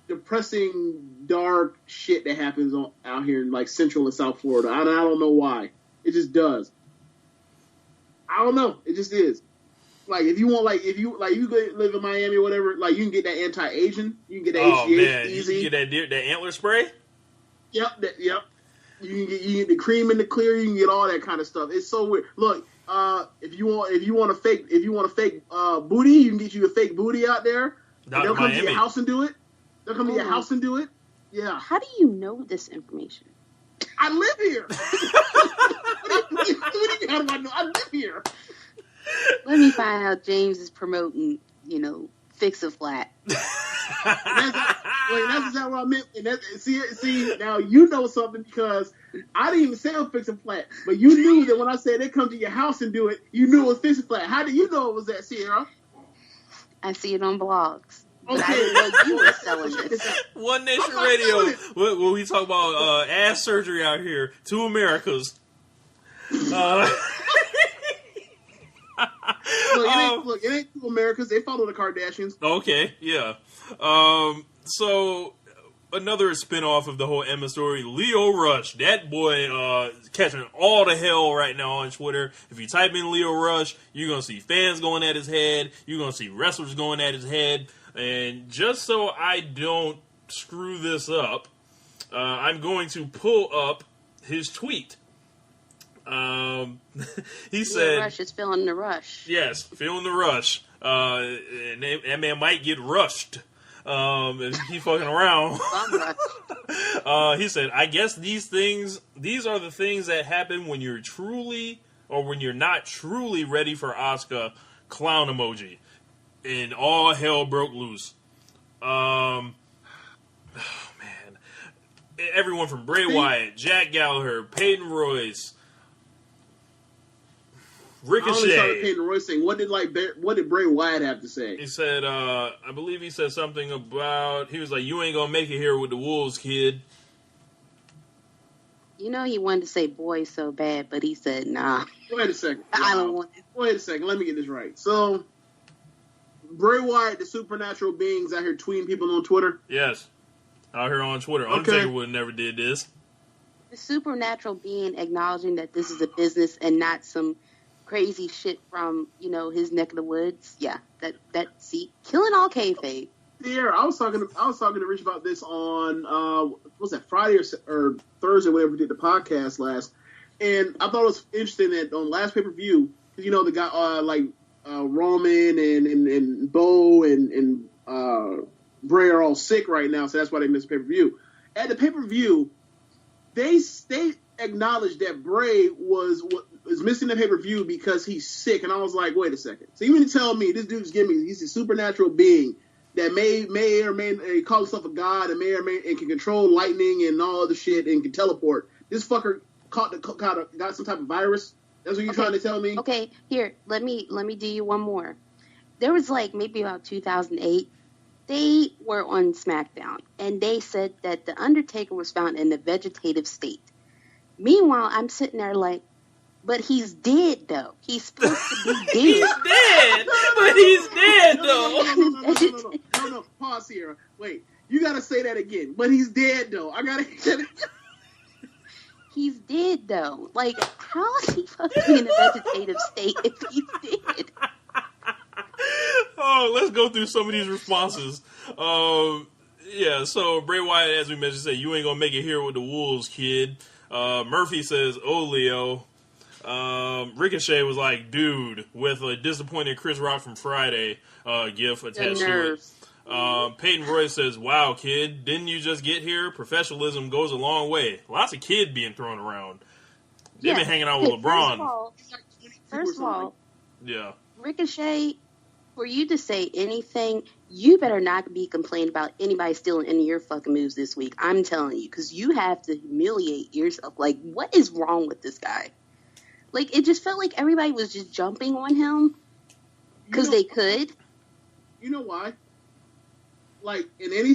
[SPEAKER 6] depressing, dark shit that happens out here in Central and South Florida. I don't know why. It just does. I don't know. It just is. If you live in Miami or whatever, you can get that anti-Asian. You can get that HGH easy.
[SPEAKER 5] You can get that antler spray?
[SPEAKER 6] Yep. You can get the cream in the clear. You can get all that kind of stuff. It's so weird. Look, if you want a fake booty, you can get you a fake booty out there. They'll come to your house and do it. Yeah.
[SPEAKER 7] How do you know this information?
[SPEAKER 6] I live here. How do I know? I live here.
[SPEAKER 7] Let me find out James is promoting, Fix a Flat.
[SPEAKER 6] That's exactly what I meant. And see, now you know something, because I didn't even say I'm Fix a Flat, but you knew that when I said they come to your house and do it, you knew it was Fix a Flat. How do you know it was that, Ciara?
[SPEAKER 7] I see it on blogs. But
[SPEAKER 6] Okay.
[SPEAKER 7] I didn't know you were selling this.
[SPEAKER 5] One Nation Radio. When we talk about ass surgery out here, two Americas.
[SPEAKER 6] Look, it ain't two Americas. They follow the Kardashians.
[SPEAKER 5] Okay, yeah. So another spinoff of the whole Emma story, Lio Rush. That boy catching all the hell right now on Twitter. If you type in Lio Rush, you're going to see fans going at his head. You're going to see wrestlers going at his head. And just so I don't screw this up, I'm going to pull up his tweet. He said,
[SPEAKER 7] Rush is feeling the rush.
[SPEAKER 5] Yes, feeling the rush. And that man might get rushed. If you keep fucking around. He said, I guess these are the things that happen when you're not truly ready for Asuka. Clown emoji. And all hell broke loose. Oh, man. Everyone from Bray Wyatt, Jack Gallagher, Peyton Royce, Ricochet.
[SPEAKER 6] I only saw the Peyton Royce thing. What did Bray Wyatt have to say?
[SPEAKER 5] He said, I believe he said something about, he was like, you ain't gonna make it here with the Wolves, kid.
[SPEAKER 7] You know he wanted to say boy so bad, but he said, nah.
[SPEAKER 6] Wait a second.
[SPEAKER 7] I don't want it.
[SPEAKER 6] Wait a second. Let me get this right. So, Bray Wyatt, the supernatural beings out here tweeting people on Twitter?
[SPEAKER 5] Yes. Out here on Twitter.
[SPEAKER 6] Okay.
[SPEAKER 5] Undertaker would have never did this.
[SPEAKER 7] The supernatural being acknowledging that this is a business and not some crazy shit from, his neck of the woods. Yeah, see, killing all kayfabe.
[SPEAKER 6] Yeah, I was talking to Rich about this on what was that, Friday or Thursday, whenever we did the podcast last, and I thought it was interesting that on last pay-per-view, because the guy like Roman and Bo and Bray are all sick right now, so that's why they missed pay-per-view. At the pay-per-view, they acknowledged that Bray was missing the pay-per-view because he's sick, and I was like, wait a second. So you mean to tell me this dude's he's a supernatural being that may or may call himself a god and and can control lightning and all other shit and can teleport. This fucker got some type of virus. That's what you're trying to tell me?
[SPEAKER 7] Okay, here, let me do you one more. There was maybe about 2008. They were on SmackDown, and they said that The Undertaker was found in a vegetative state. Meanwhile, I'm sitting there but he's dead, though. He's supposed to be dead.
[SPEAKER 5] He's dead, but he's dead, though.
[SPEAKER 6] No, pause here. Wait, you gotta say that again. But he's dead, though. I gotta say that.
[SPEAKER 7] He's dead, though. How is he supposed to be in a vegetative state if he's dead?
[SPEAKER 5] Oh, let's go through some of these responses. Yeah, so Bray Wyatt, as we mentioned, said, you ain't gonna make it here with the Wolves, kid. Murphy says, oh, Leo. Ricochet was like, dude, with a disappointed Chris Rock from Friday gif attached to it. Peyton Royce says, wow, kid, didn't you just get here? Professionalism goes a long way. Lots of kid being thrown around. They've been hanging out with LeBron.
[SPEAKER 7] First of all,
[SPEAKER 5] yeah.
[SPEAKER 7] Ricochet, for you to say anything, you better not be complaining about anybody stealing any of your fucking moves this week. I'm telling you, because you have to humiliate yourself. What is wrong with this guy? It just felt like everybody was just jumping on him because they could.
[SPEAKER 6] You know why? In any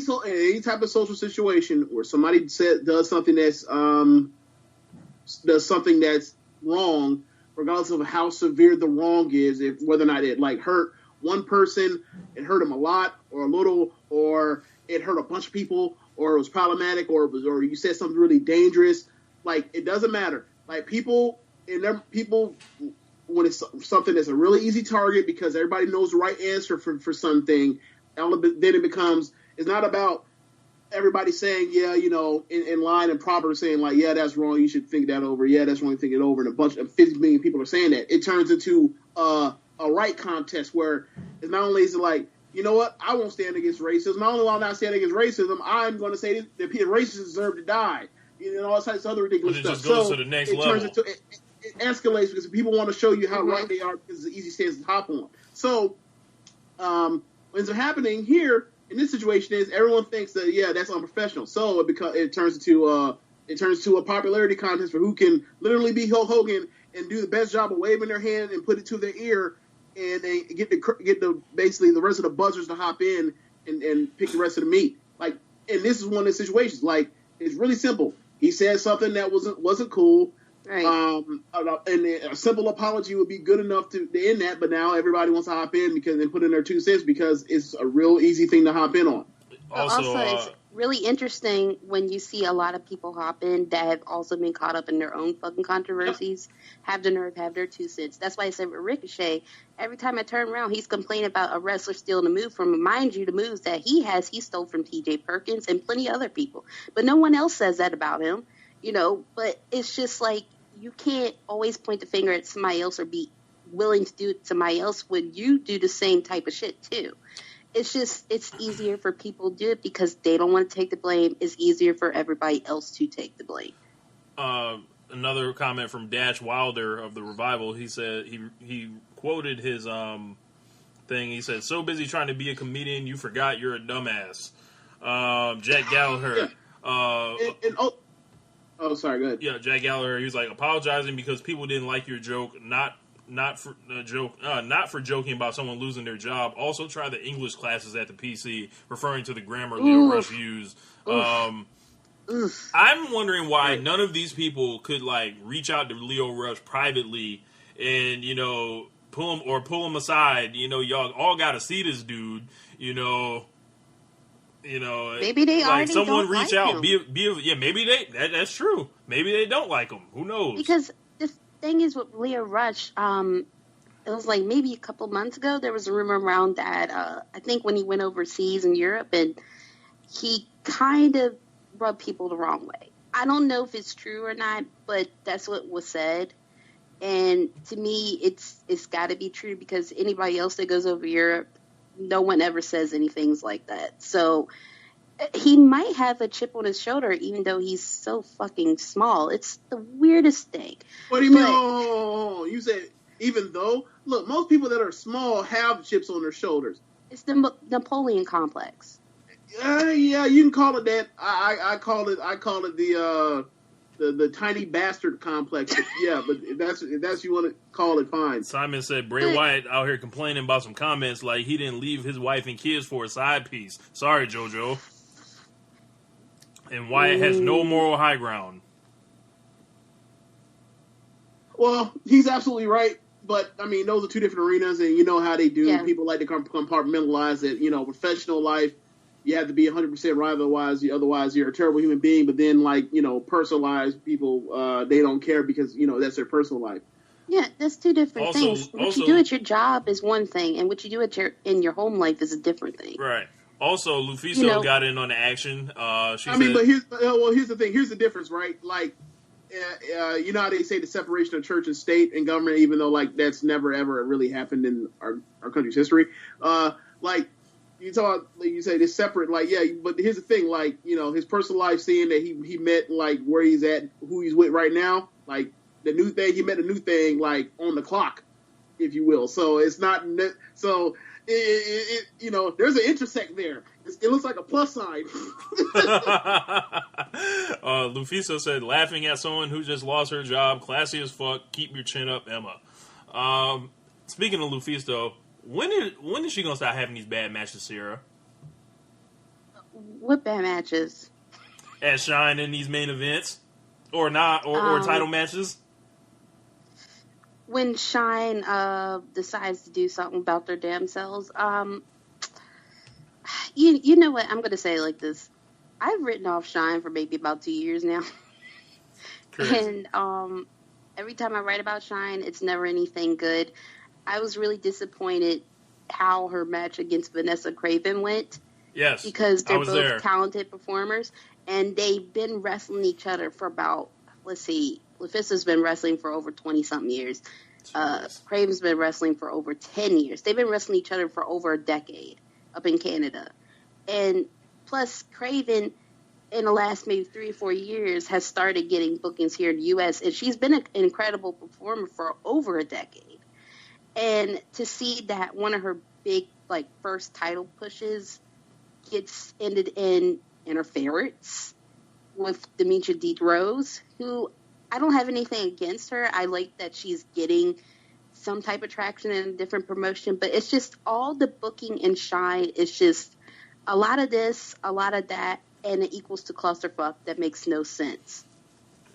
[SPEAKER 6] type of social situation where somebody does something that's wrong, regardless of how severe the wrong is, whether or not it hurt one person, it hurt him a lot or a little, or it hurt a bunch of people, or it was problematic, or you said something really dangerous. It doesn't matter. People when it's something that's a really easy target because everybody knows the right answer for something, then it becomes, it's not about everybody saying, yeah, in line and proper saying yeah, that's wrong, you should think that over. Yeah, that's wrong, think it over. And a bunch of 50 million people are saying that. It turns into a right contest where it's not only is it you know what, I won't stand against racism. Not only will I not stand against racism, I'm going to say that racists deserve to die. All types of other ridiculous stuff.
[SPEAKER 5] It just goes to the next level.
[SPEAKER 6] It escalates because people want to show you how right they are because it's an easy stance to hop on. So, what's happening here in this situation is everyone thinks that that's unprofessional. So it turns into a popularity contest for who can literally be Hulk Hogan and do the best job of waving their hand and put it to their ear, and they get basically the rest of the buzzers to hop in and pick the rest of the meat. And this is one of the situations. It's really simple. He said something that wasn't cool. Right. And a simple apology would be good enough to end that, but now everybody wants to hop in because they put in their 2 cents because it's a real easy thing to hop in on.
[SPEAKER 7] Also, it's really interesting when you see a lot of people hop in that have also been caught up in their own fucking controversies, have the nerve, have their 2 cents. That's why I said with Ricochet, every time I turn around, he's complaining about a wrestler stealing a move from him. Mind you, the moves that he stole from T.J. Perkins and plenty of other people. But no one else says that about him, but it's just you can't always point the finger at somebody else or be willing to do it to somebody else when you do the same type of shit too. it's easier for people to do it because they don't want to take the blame. It's easier for everybody else to take the blame.
[SPEAKER 5] Another comment from Dash Wilder of the Revival. He said he quoted his thing. He said, "So busy trying to be a comedian, you forgot you're a dumbass." Jack Gallagher.
[SPEAKER 6] Sorry, go ahead.
[SPEAKER 5] Yeah, Jack Gallagher. He was like apologizing because people didn't like your joke, not for joking about someone losing their job. Also, try the English classes at the PC, referring to the grammar Lio Rush used. I'm wondering why none of these people could like reach out to Lio Rush privately and pull him aside. Y'all all got to see this dude.
[SPEAKER 7] Maybe they
[SPEAKER 5] like
[SPEAKER 7] already
[SPEAKER 5] someone
[SPEAKER 7] don't
[SPEAKER 5] reach
[SPEAKER 7] like
[SPEAKER 5] out.
[SPEAKER 7] him.
[SPEAKER 5] Maybe that's true. Maybe they don't like him. Who knows?
[SPEAKER 7] Because the thing is with Lio Rush, it was like maybe a couple months ago there was a rumor around that I think when he went overseas in Europe and he kind of rubbed people the wrong way. I don't know if it's true or not, but that's what was said. And to me, it's got to be true because anybody else that goes over Europe, no one ever says anything like that. So he might have a chip on his shoulder, even though he's so fucking small. It's the weirdest thing.
[SPEAKER 6] What do you mean? Oh, you said even though? Look, most people that are small have chips on their shoulders.
[SPEAKER 7] It's the Napoleon complex.
[SPEAKER 6] Yeah, you can call it that. I call it the tiny bastard complex. But yeah, but if that's you want to call it, fine.
[SPEAKER 5] Simon said Bray Wyatt out here complaining about some comments like he didn't leave his wife and kids for a side piece. Sorry, JoJo. And Wyatt has no moral high ground.
[SPEAKER 6] Well, he's absolutely right. But, I mean, those are two different arenas, and you know how they do. Yeah. People like to compartmentalize it. Professional life, you have to be 100% right, otherwise you're a terrible human being. But then, personal lives, people, they don't care because, that's their personal life.
[SPEAKER 7] Yeah, that's two different things. What you do at your job is one thing, and what you do in your home life is a different thing.
[SPEAKER 5] Right. Also, Lufisto got in on the action.
[SPEAKER 6] But here's the thing. Here's the difference, right? Like, you know how they say the separation of church and state and government, even though that's never ever really happened in our country's history. You talk, you say they're separate. But here's the thing. His personal life, seeing that he met where he's at, who he's with right now, the new thing. He met a new thing on the clock, if you will. So it's not so. There's an intersect there. It looks like a plus sign.
[SPEAKER 5] Lufisto said, laughing at someone who just lost her job, classy as fuck, keep your chin up, Emma. Speaking of Lufisto, when is she going to start having these bad matches, Ciara?
[SPEAKER 7] What bad matches?
[SPEAKER 5] At Shine in these main events? Or not, or title matches?
[SPEAKER 7] When Shine decides to do something about their damn selves, you know what? I'm going to say it like this. I've written off Shine for maybe about 2 years now. And every time I write about Shine, it's never anything good. I was really disappointed how her match against Vanessa Craven went.
[SPEAKER 5] Yes,
[SPEAKER 7] because they're both talented performers, and they've been wrestling each other for about, Lufisto's been wrestling for over 20-something years. Craven's been wrestling for over 10 years. They've been wrestling each other for over a decade up in Canada. And plus, Craven, in the last maybe 3 or 4 years, has started getting bookings here in the U.S., and she's been an incredible performer for over a decade. And to see that one of her big, first title pushes gets ended in interference with Demetria D. Rose, who I don't have anything against her. I like that she's getting some type of traction in a different promotion, but it's just all the booking and Shine is just a lot of this, a lot of that, and it equals to clusterfuck that makes no sense.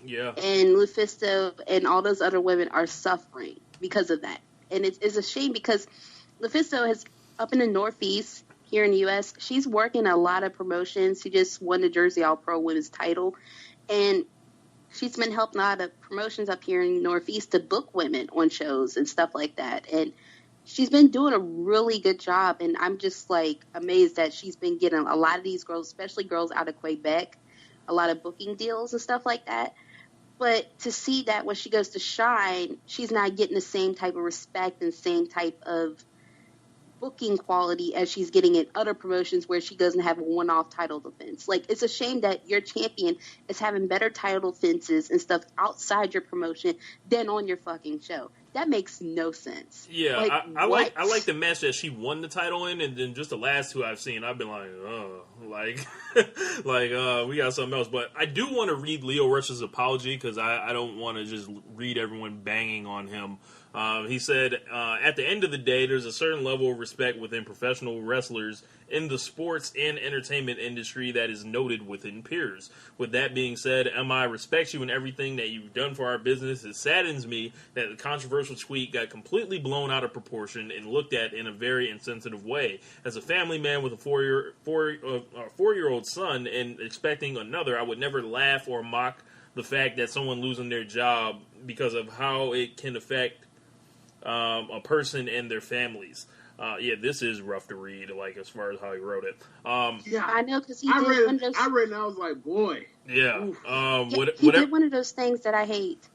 [SPEAKER 5] Yeah.
[SPEAKER 7] And Lufisto and all those other women are suffering because of that. And it's a shame because Lufisto has, up in the Northeast here in the U.S., she's working a lot of promotions. She just won the Jersey All-Pro Women's title. And she's been helping a lot of promotions up here in the Northeast to book women on shows and stuff like that. And she's been doing a really good job. And I'm just, amazed that she's been getting a lot of these girls, especially girls out of Quebec, a lot of booking deals and stuff like that. But to see that when she goes to Shine, she's not getting the same type of respect and same type of booking quality as she's getting in other promotions where she doesn't have a one-off title defense. Like, it's a shame that your champion is having better title defenses and stuff outside your promotion than on your fucking show. That makes no sense.
[SPEAKER 5] Yeah,
[SPEAKER 7] like,
[SPEAKER 5] I like the match that she won the title in, and then just the last two I've seen, I've been like, oh, like, we got something else. But I do want to read Lio Rush's apology because I don't want to just read everyone banging on him. He said, at the end of the day, there's a certain level of respect within professional wrestlers in the sports and entertainment industry that is noted within peers. With that being said, MI respects you and everything that you've done for our business. It saddens me that the controversial tweet got completely blown out of proportion and looked at in a very insensitive way. As a family man with a four-year-old son and expecting another, I would never laugh or mock the fact that someone losing their job because of how it can affect a person and their families. Yeah, this is rough to read, like, as far as how he wrote it.
[SPEAKER 6] Yeah,
[SPEAKER 7] I know, because
[SPEAKER 6] I read it and I was like, boy.
[SPEAKER 5] Yeah.
[SPEAKER 7] He did one of those things that I hate.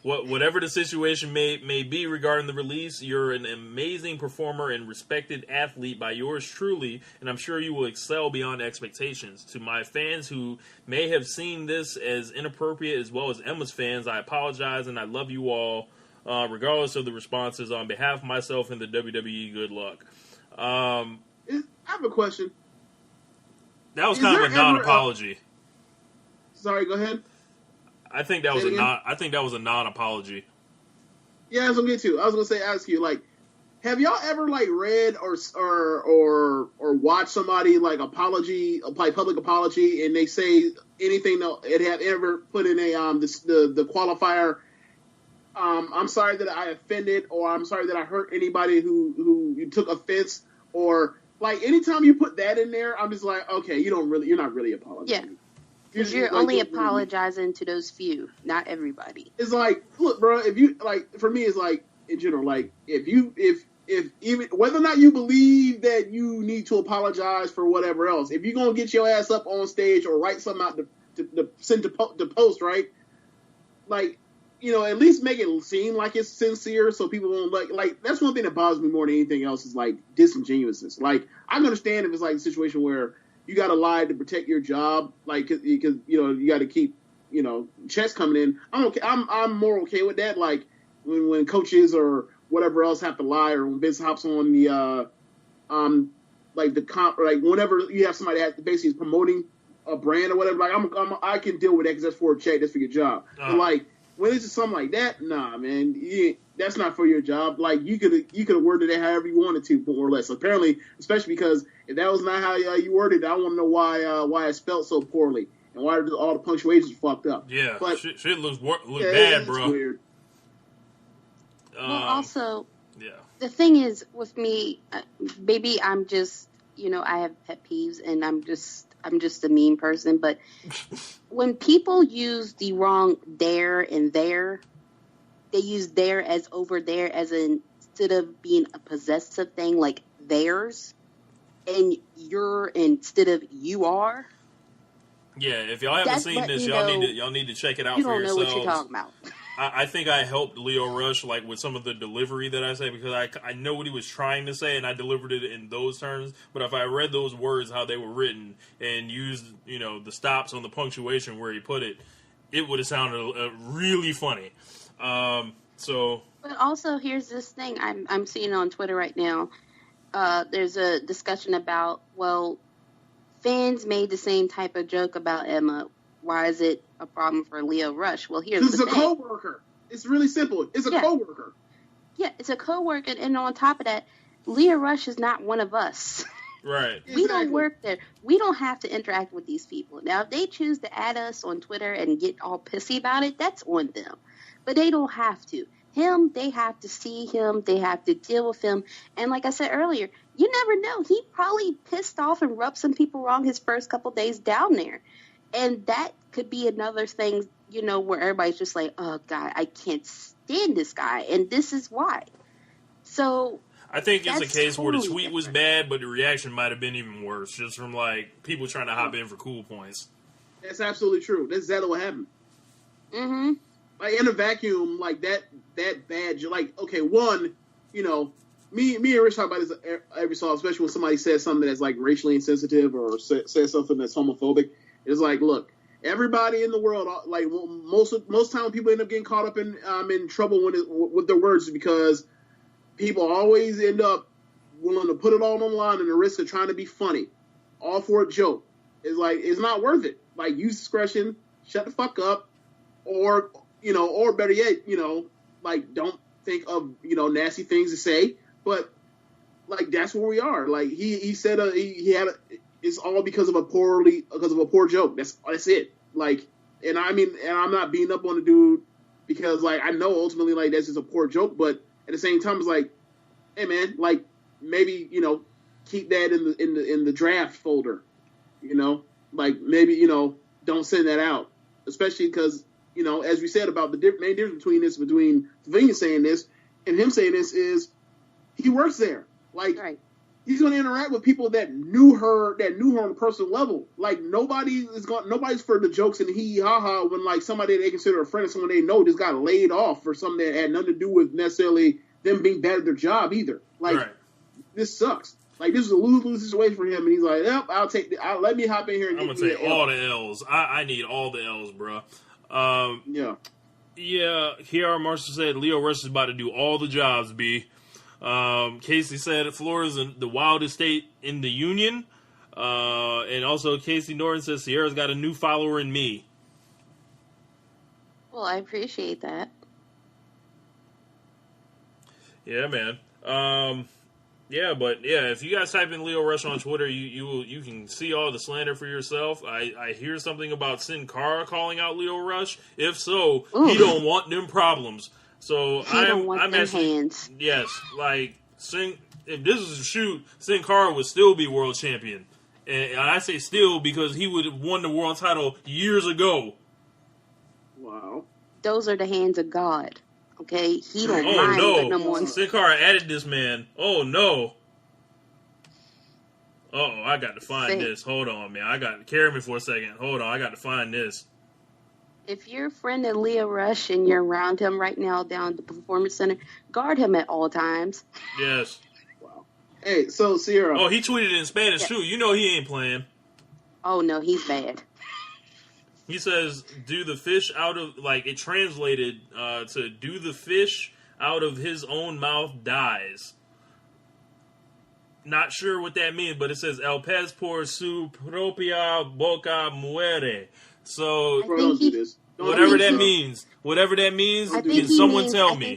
[SPEAKER 5] Whatever the situation may be regarding the release, you're an amazing performer and respected athlete by yours truly, and I'm sure you will excel beyond expectations. To my fans who may have seen this as inappropriate, as well as Emma's fans, I apologize, and I love you all. Regardless of the responses, on behalf of myself and the WWE, good luck.
[SPEAKER 6] I have a question.
[SPEAKER 5] That was kind of a non-apology.
[SPEAKER 6] Sorry, go ahead.
[SPEAKER 5] I think that was a non-apology.
[SPEAKER 6] Yeah, I was gonna get to. I was gonna ask you, like, have y'all ever like read or watched somebody like public apology, and they say anything that it have ever put in a the qualifier? I'm sorry that I offended, or I'm sorry that I hurt anybody who took offense, or like anytime you put that in there, I'm just like, okay, you're not really apologizing.
[SPEAKER 7] Yeah, because you're only apologizing to those few, not everybody.
[SPEAKER 6] It's like, look, bro, if you like, for me, it's like in general, like if even whether or not you believe that you need to apologize for whatever else, if you're gonna get your ass up on stage or write something out to send to post, right? Like, you know, at least make it seem like it's sincere, so people won't like. That's one thing that bothers me more than anything else is like disingenuousness. Like, I understand if it's like a situation where you got to lie to protect your job, like because you know you got to keep checks coming in. I'm okay. I'm more okay with that. Like when coaches or whatever else have to lie, or when Vince hops on the like the comp, or like whenever you have somebody that basically is promoting a brand or whatever. Like I can deal with that because that's for a check, that's for your job. But like, when it's just something like that, nah, man, that's not for your job. Like, you could have worded it however you wanted to, more or less. Apparently, especially because if that was not how you worded it, I want to know why it spelled so poorly and why all the punctuations fucked up.
[SPEAKER 5] Yeah,
[SPEAKER 6] but
[SPEAKER 5] shit looks bad, bro.
[SPEAKER 6] Weird.
[SPEAKER 7] Well, also,
[SPEAKER 5] yeah.
[SPEAKER 7] The thing is with me, baby, I'm just, I have pet peeves, and I'm just a mean person, but when people use the wrong there and there, they use there as over there as instead of being a possessive thing like theirs, and you're instead of you are.
[SPEAKER 5] Yeah, if y'all haven't seen this, y'all need to check it out for yourselves.
[SPEAKER 7] You don't know what you're talking about.
[SPEAKER 5] I think I helped Lio Rush like with some of the delivery that I say, because I know what he was trying to say and I delivered it in those terms. But if I read those words how they were written and used the stops on the punctuation where he put it, it would have sounded really funny. But
[SPEAKER 7] also, here's this thing I'm seeing on Twitter right now. There's a discussion about, well, fans made the same type of joke about Emma. Why is it a problem for Lio Rush? Well, here's the thing.
[SPEAKER 6] It's a coworker. It's really simple. It's a coworker.
[SPEAKER 7] Yeah, it's a coworker, and on top of that, Lio Rush is not one of us.
[SPEAKER 5] Right.
[SPEAKER 7] We don't work there. We don't have to interact with these people. Now, if they choose to add us on Twitter and get all pissy about it, that's on them. But they don't have to. They have to see him. They have to deal with him. And like I said earlier, you never know. He probably pissed off and rubbed some people wrong his first couple days down there. And that could be another thing, where everybody's just like, oh, God, I can't stand this guy. And this is why. So
[SPEAKER 5] I think it's a case where the tweet was bad, but the reaction might have been even worse, just from, like, people trying to hop in for cool points.
[SPEAKER 6] That's absolutely true. That's exactly what happened.
[SPEAKER 7] Mm-hmm.
[SPEAKER 6] Like, in a vacuum, like, that bad, like, okay, one, me and Rich talk about this every so often, especially when somebody says something that's like racially insensitive or says something that's homophobic. It's like, look, everybody in the world, like most time people end up getting caught up in trouble with their words because people always end up willing to put it all on the line and the risk of trying to be funny, all for a joke. It's like, it's not worth it. Like, use discretion, shut the fuck up, or better yet, like, don't think of, nasty things to say. But, like, that's where we are. Like, he said it's all because of a poor joke. That's it. Like, and I'm not beating up on the dude because, like, I know ultimately, like, that's just a poor joke. But at the same time, it's like, hey man, like, maybe, keep that in the draft folder, like, maybe, don't send that out, especially because, as we said about the main difference between Vinny saying this and him saying this is he works there. Like, right. He's going to interact with people that knew her on a personal level. Like, nobody's for the jokes and hee ha ha when, like, somebody they consider a friend or someone they know just got laid off for something that had nothing to do with necessarily them being bad at their job either. Like, right. This sucks. Like, this is a lose-lose situation for him, and he's like, yep, let me hop in here and
[SPEAKER 5] I'm going to take all the L's. I need all the L's, bro. Yeah, Ciara Marshall said Lio Rush is about to do all the jobs, B. Casey said Florida's the wildest state in the union. And also Casey Norton says Sierra's got a new follower in me.
[SPEAKER 7] Well, I appreciate that.
[SPEAKER 5] Yeah, man. If you guys type in Lio Rush on Twitter, you can see all the slander for yourself. I hear something about Sin Cara calling out Lio Rush. If so, he don't want them problems. So I'm actually hands. Yes, like if this was a shoot, Sin Cara would still be world champion, and I say still because he would have won the world title years ago.
[SPEAKER 6] Wow,
[SPEAKER 7] those are the hands of God. Okay, he don't mind.
[SPEAKER 5] Oh no, Sin Cara added this man. Oh no. Oh, I got to find this. Hold on, man. Carry me for a second. Hold on, I got to find this.
[SPEAKER 7] If you're a friend of Lio Rush and you're around him right now down at the Performance Center, guard him at all times.
[SPEAKER 5] Yes.
[SPEAKER 6] Wow. Hey, so Ciara.
[SPEAKER 5] Oh, he tweeted in Spanish too. You know he ain't playing.
[SPEAKER 7] Oh no, he's bad.
[SPEAKER 5] He says, do the fish out of, like, it translated to do the fish out of his own mouth dies. Not sure what that means, but it says, el pez por su propia boca muere. So, whatever that means, can someone tell me?
[SPEAKER 7] I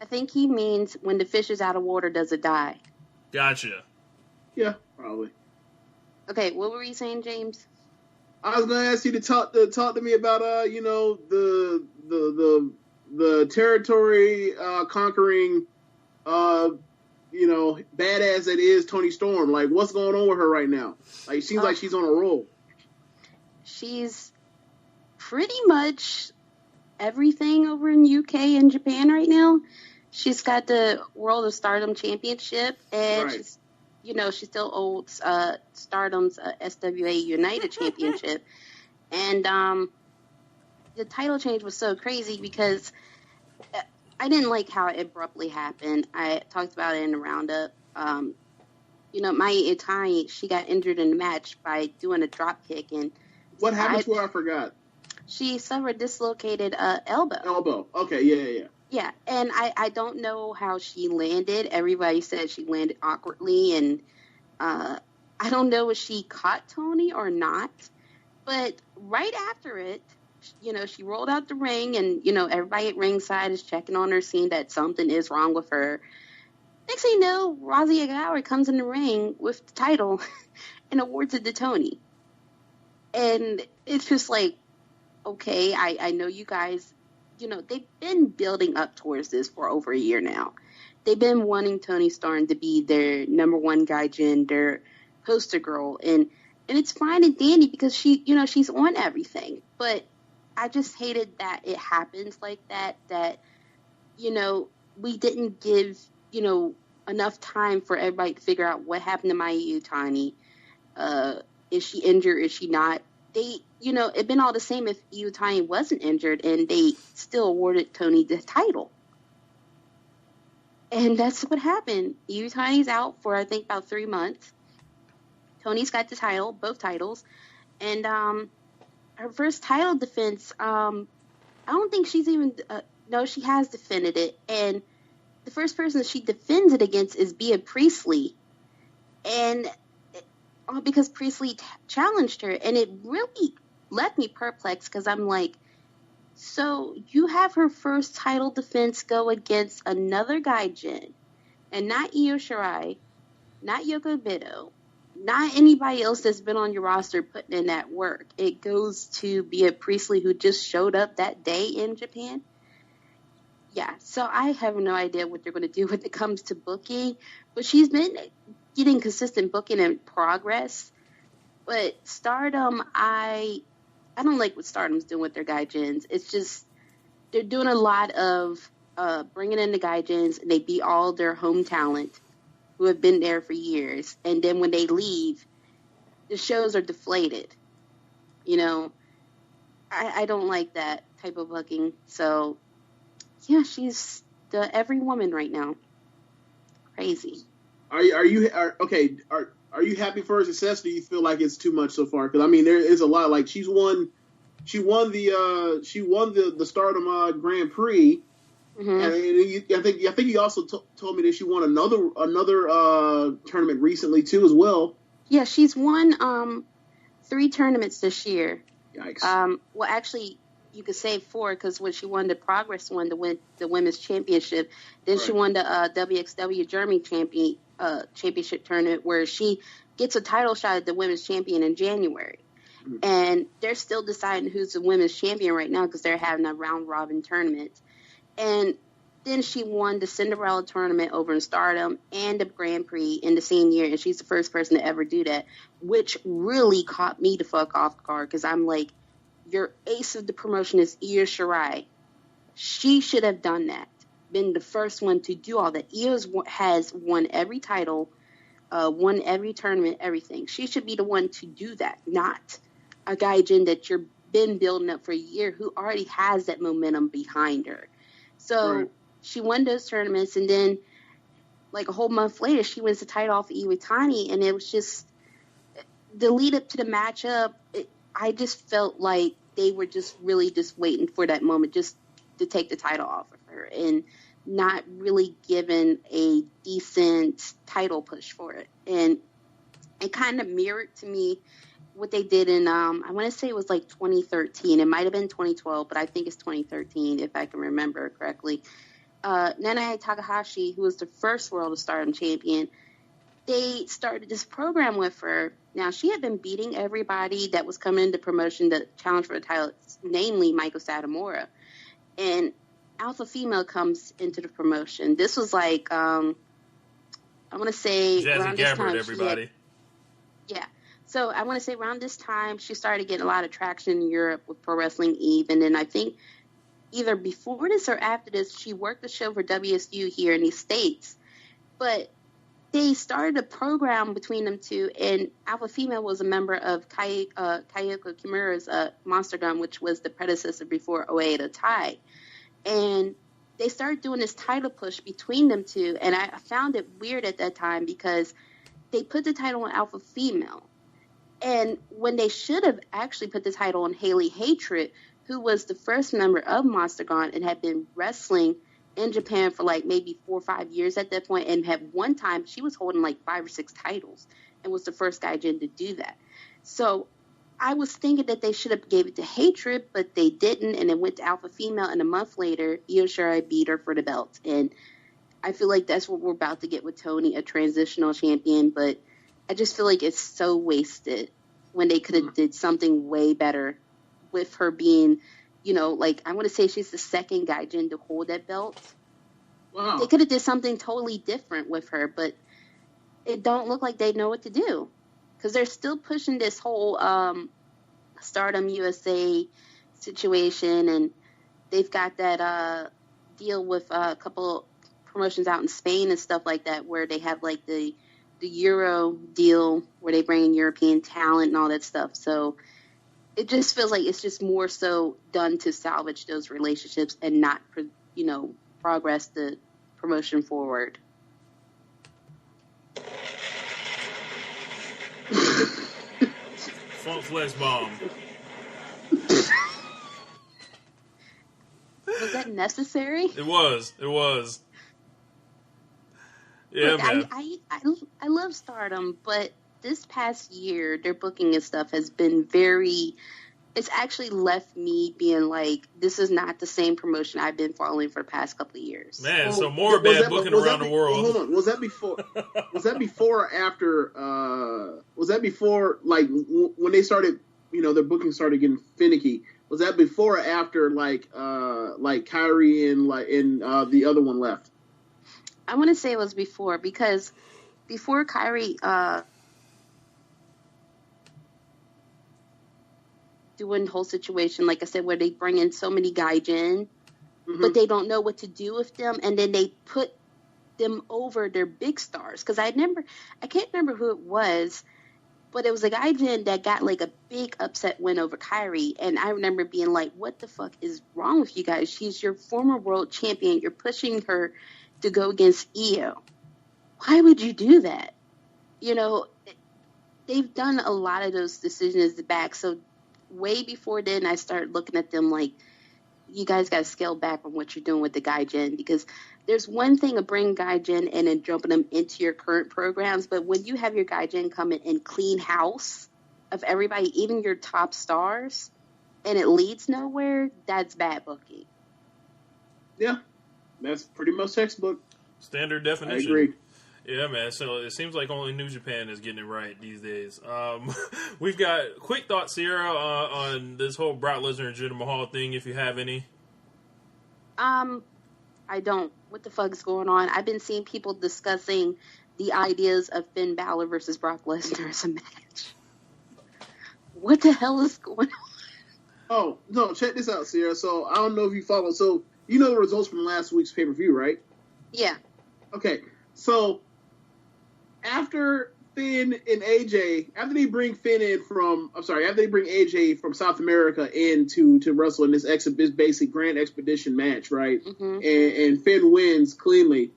[SPEAKER 7] think he means when the fish is out of water, does it die?
[SPEAKER 5] Gotcha.
[SPEAKER 6] Yeah, probably.
[SPEAKER 7] Okay, what were you saying, James?
[SPEAKER 6] I was going to ask you to talk to me about the territory conquering badass that is Toni Storm. Like, what's going on with her right now? Like, it seems like she's on a roll.
[SPEAKER 7] She's pretty much everything over in UK and Japan right now. She's got the World of Stardom Championship, and right. She still holds Stardom's SWA United Championship. And the title change was so crazy because I didn't like how it abruptly happened. I talked about it in the roundup. Mai Itai, she got injured in the match by doing a drop kick. And
[SPEAKER 6] what happened to her? I forgot.
[SPEAKER 7] She suffered dislocated elbow.
[SPEAKER 6] Elbow. Okay, yeah.
[SPEAKER 7] Yeah, and I don't know how she landed. Everybody said she landed awkwardly, and I don't know if she caught Toni or not. But right after it, she rolled out the ring, and, everybody at ringside is checking on her, seeing that something is wrong with her. Next thing you know, Rosie Agawa comes in the ring with the title and awards it to Toni. And it's just like, okay, I know you guys... they've been building up towards this for over a year now. They've been wanting Toni Storm to be their number one gaijin, their poster girl, and it's fine and dandy because she's on everything. But I just hated that it happens like that, we didn't give, enough time for everybody to figure out what happened to Mai Itai. Is she injured? Is she not? It'd been all the same if Itai wasn't injured, and they still awarded Toni the title. And that's what happened. Iwatani's out for, I think, about 3 months. Tony's got the title, both titles. And her first title defense, I don't think she's even... no, she has defended it. And the first person that she defends it against is Bea Priestley. And because Priestley challenged her. And it really left me perplexed because I'm like, so you have her first title defense go against another gaijin, and not Io Shirai, not Yoko Bito, not anybody else that's been on your roster putting in that work. It goes to Bea Priestley, who just showed up that day in Japan. Yeah, so I have no idea what they're going to do when it comes to booking, but she's been getting consistent booking and progress. But Stardom, I don't like what Stardom's doing with their gaijins. It's just, they're doing a lot of bringing in the gaijins, and they beat all their home talent who have been there for years. And then when they leave, the shows are deflated. You know, I don't like that type of booking. So, yeah, she's the every woman right now. Crazy.
[SPEAKER 6] Are you happy for her success? Or do you feel like it's too much so far? Because I mean, there is a lot. Like she won the Stardom Grand Prix, and I think you also told me that she won another tournament recently too as well.
[SPEAKER 7] Yeah, she's won 3 tournaments this year.
[SPEAKER 6] Yikes.
[SPEAKER 7] Well, actually, you could say 4 because when she won the Progress one to win the women's championship, then she won the WXW Germany championship tournament where she gets a title shot at the women's champion in January. And they're still deciding who's the women's champion right now because they're having a round-robin tournament. And then she won the Cinderella tournament over in Stardom and the Grand Prix in the same year, and she's the first person to ever do that, which really caught me the fuck off guard because I'm like, your ace of the promotion is Io Shirai. She should have done that, been the first one to do all that. Io has won every title, won every tournament, everything. She should be the one to do that, not a gaijin that you've been building up for a year who already has that momentum behind her. So she won those tournaments, and then like a whole month later, she wins the title off of Iwatani, and it was just the lead up to the matchup. I just felt like they were just really just waiting for that moment just to take the title off of her and not really given a decent title push for it. And it kind of mirrored to me what they did in, I want to say it was like 2013. It might have been 2012, but I think it's 2013 if I can remember correctly. Nanae Takahashi, who was the first World of Stardom champion, they started this program with her. Now, she had been beating everybody that was coming into promotion to challenge for the title, namely Michael Satomura. And Alpha Female comes into the promotion. This was like, I want to say around this time.
[SPEAKER 5] Everybody.
[SPEAKER 7] Yeah. So I want to say around this time, she started getting a lot of traction in Europe with Pro Wrestling Eve. And then I think either before this or after this, she worked the show for WSU here in the States. But they started a program between them two, and Alpha Female was a member of Kayoko Kimura's Monster Gun, which was the predecessor before Oedo Tai. And they started doing this title push between them two, and I found it weird at that time because they put the title on Alpha Female. And when they should have actually put the title on Hayley Hatred, who was the first member of Monster Gun and had been wrestling in Japan for like maybe 4 or 5 years at that point, and had one time she was holding like 5 or 6 titles and was the first gaijin to do that. So I was thinking that they should have gave it to Hatred, but they didn't, and it went to Alpha Female, and a month later, Io Shirai beat her for the belt. And I feel like that's what we're about to get with Tony, a transitional champion, but I just feel like it's so wasted when they could have did something way better with her being, you know, like I want to say she's the second gaijin to hold that belt. Wow. They could have did something totally different with her, but it don't look like they know what to do because they're still pushing this whole Stardom USA situation, and they've got that deal with a couple promotions out in Spain and stuff like that where they have like the Euro deal where they bring in European talent and all that stuff. So it just feels like it's just more so done to salvage those relationships and not, you know, progress the promotion forward.
[SPEAKER 5] Funk Flex Bomb.
[SPEAKER 7] Was that necessary?
[SPEAKER 5] It was. Yeah,
[SPEAKER 7] Look,
[SPEAKER 5] man.
[SPEAKER 7] I love Stardom, but this past year, their booking and stuff has been very... It's actually left me being like, this is not the same promotion I've been following for the past couple of years.
[SPEAKER 5] Man, so more bad booking around the world.
[SPEAKER 6] Hold on. Was that before? Was that before or after? Was that before? Like when they started, their booking started getting finicky. Was that before or after? Like Kyrie and the other one left.
[SPEAKER 7] I want to say it was before, because before Kyrie doing the whole situation, like I said, where they bring in so many gaijin, but they don't know what to do with them, and then they put them over their big stars. Because I can't remember who it was, but it was a gaijin that got like a big upset win over Kyrie, and I remember being like, what the fuck is wrong with you guys? She's your former world champion. You're pushing her to go against Io. Why would you do that? They've done a lot of those decisions back, so way before then, I started looking at them like, you guys got to scale back on what you're doing with the gaijin, because there's one thing of bringing gaijin in and jumping them into your current programs, but when you have your gaijin come in and clean house of everybody, even your top stars, and it leads nowhere, that's bad booking.
[SPEAKER 6] Yeah, that's pretty much textbook.
[SPEAKER 5] Standard definition.
[SPEAKER 6] I agree.
[SPEAKER 5] Yeah, man. So it seems like only New Japan is getting it right these days. We've got quick thoughts, Ciara, on this whole Brock Lesnar and Jinder Mahal thing, if you have any.
[SPEAKER 7] I don't. What the fuck is going on? I've been seeing people discussing the ideas of Finn Balor versus Brock Lesnar as a match. What the hell is going on?
[SPEAKER 6] Oh, no, check this out, Ciara. So, I don't know if you follow. So, you know the results from last week's pay-per-view, right?
[SPEAKER 7] Yeah.
[SPEAKER 6] Okay, so after Finn and AJ, after they bring AJ from South America in to wrestle in this basic Grand Expedition match, right? Mm-hmm. And Finn wins cleanly.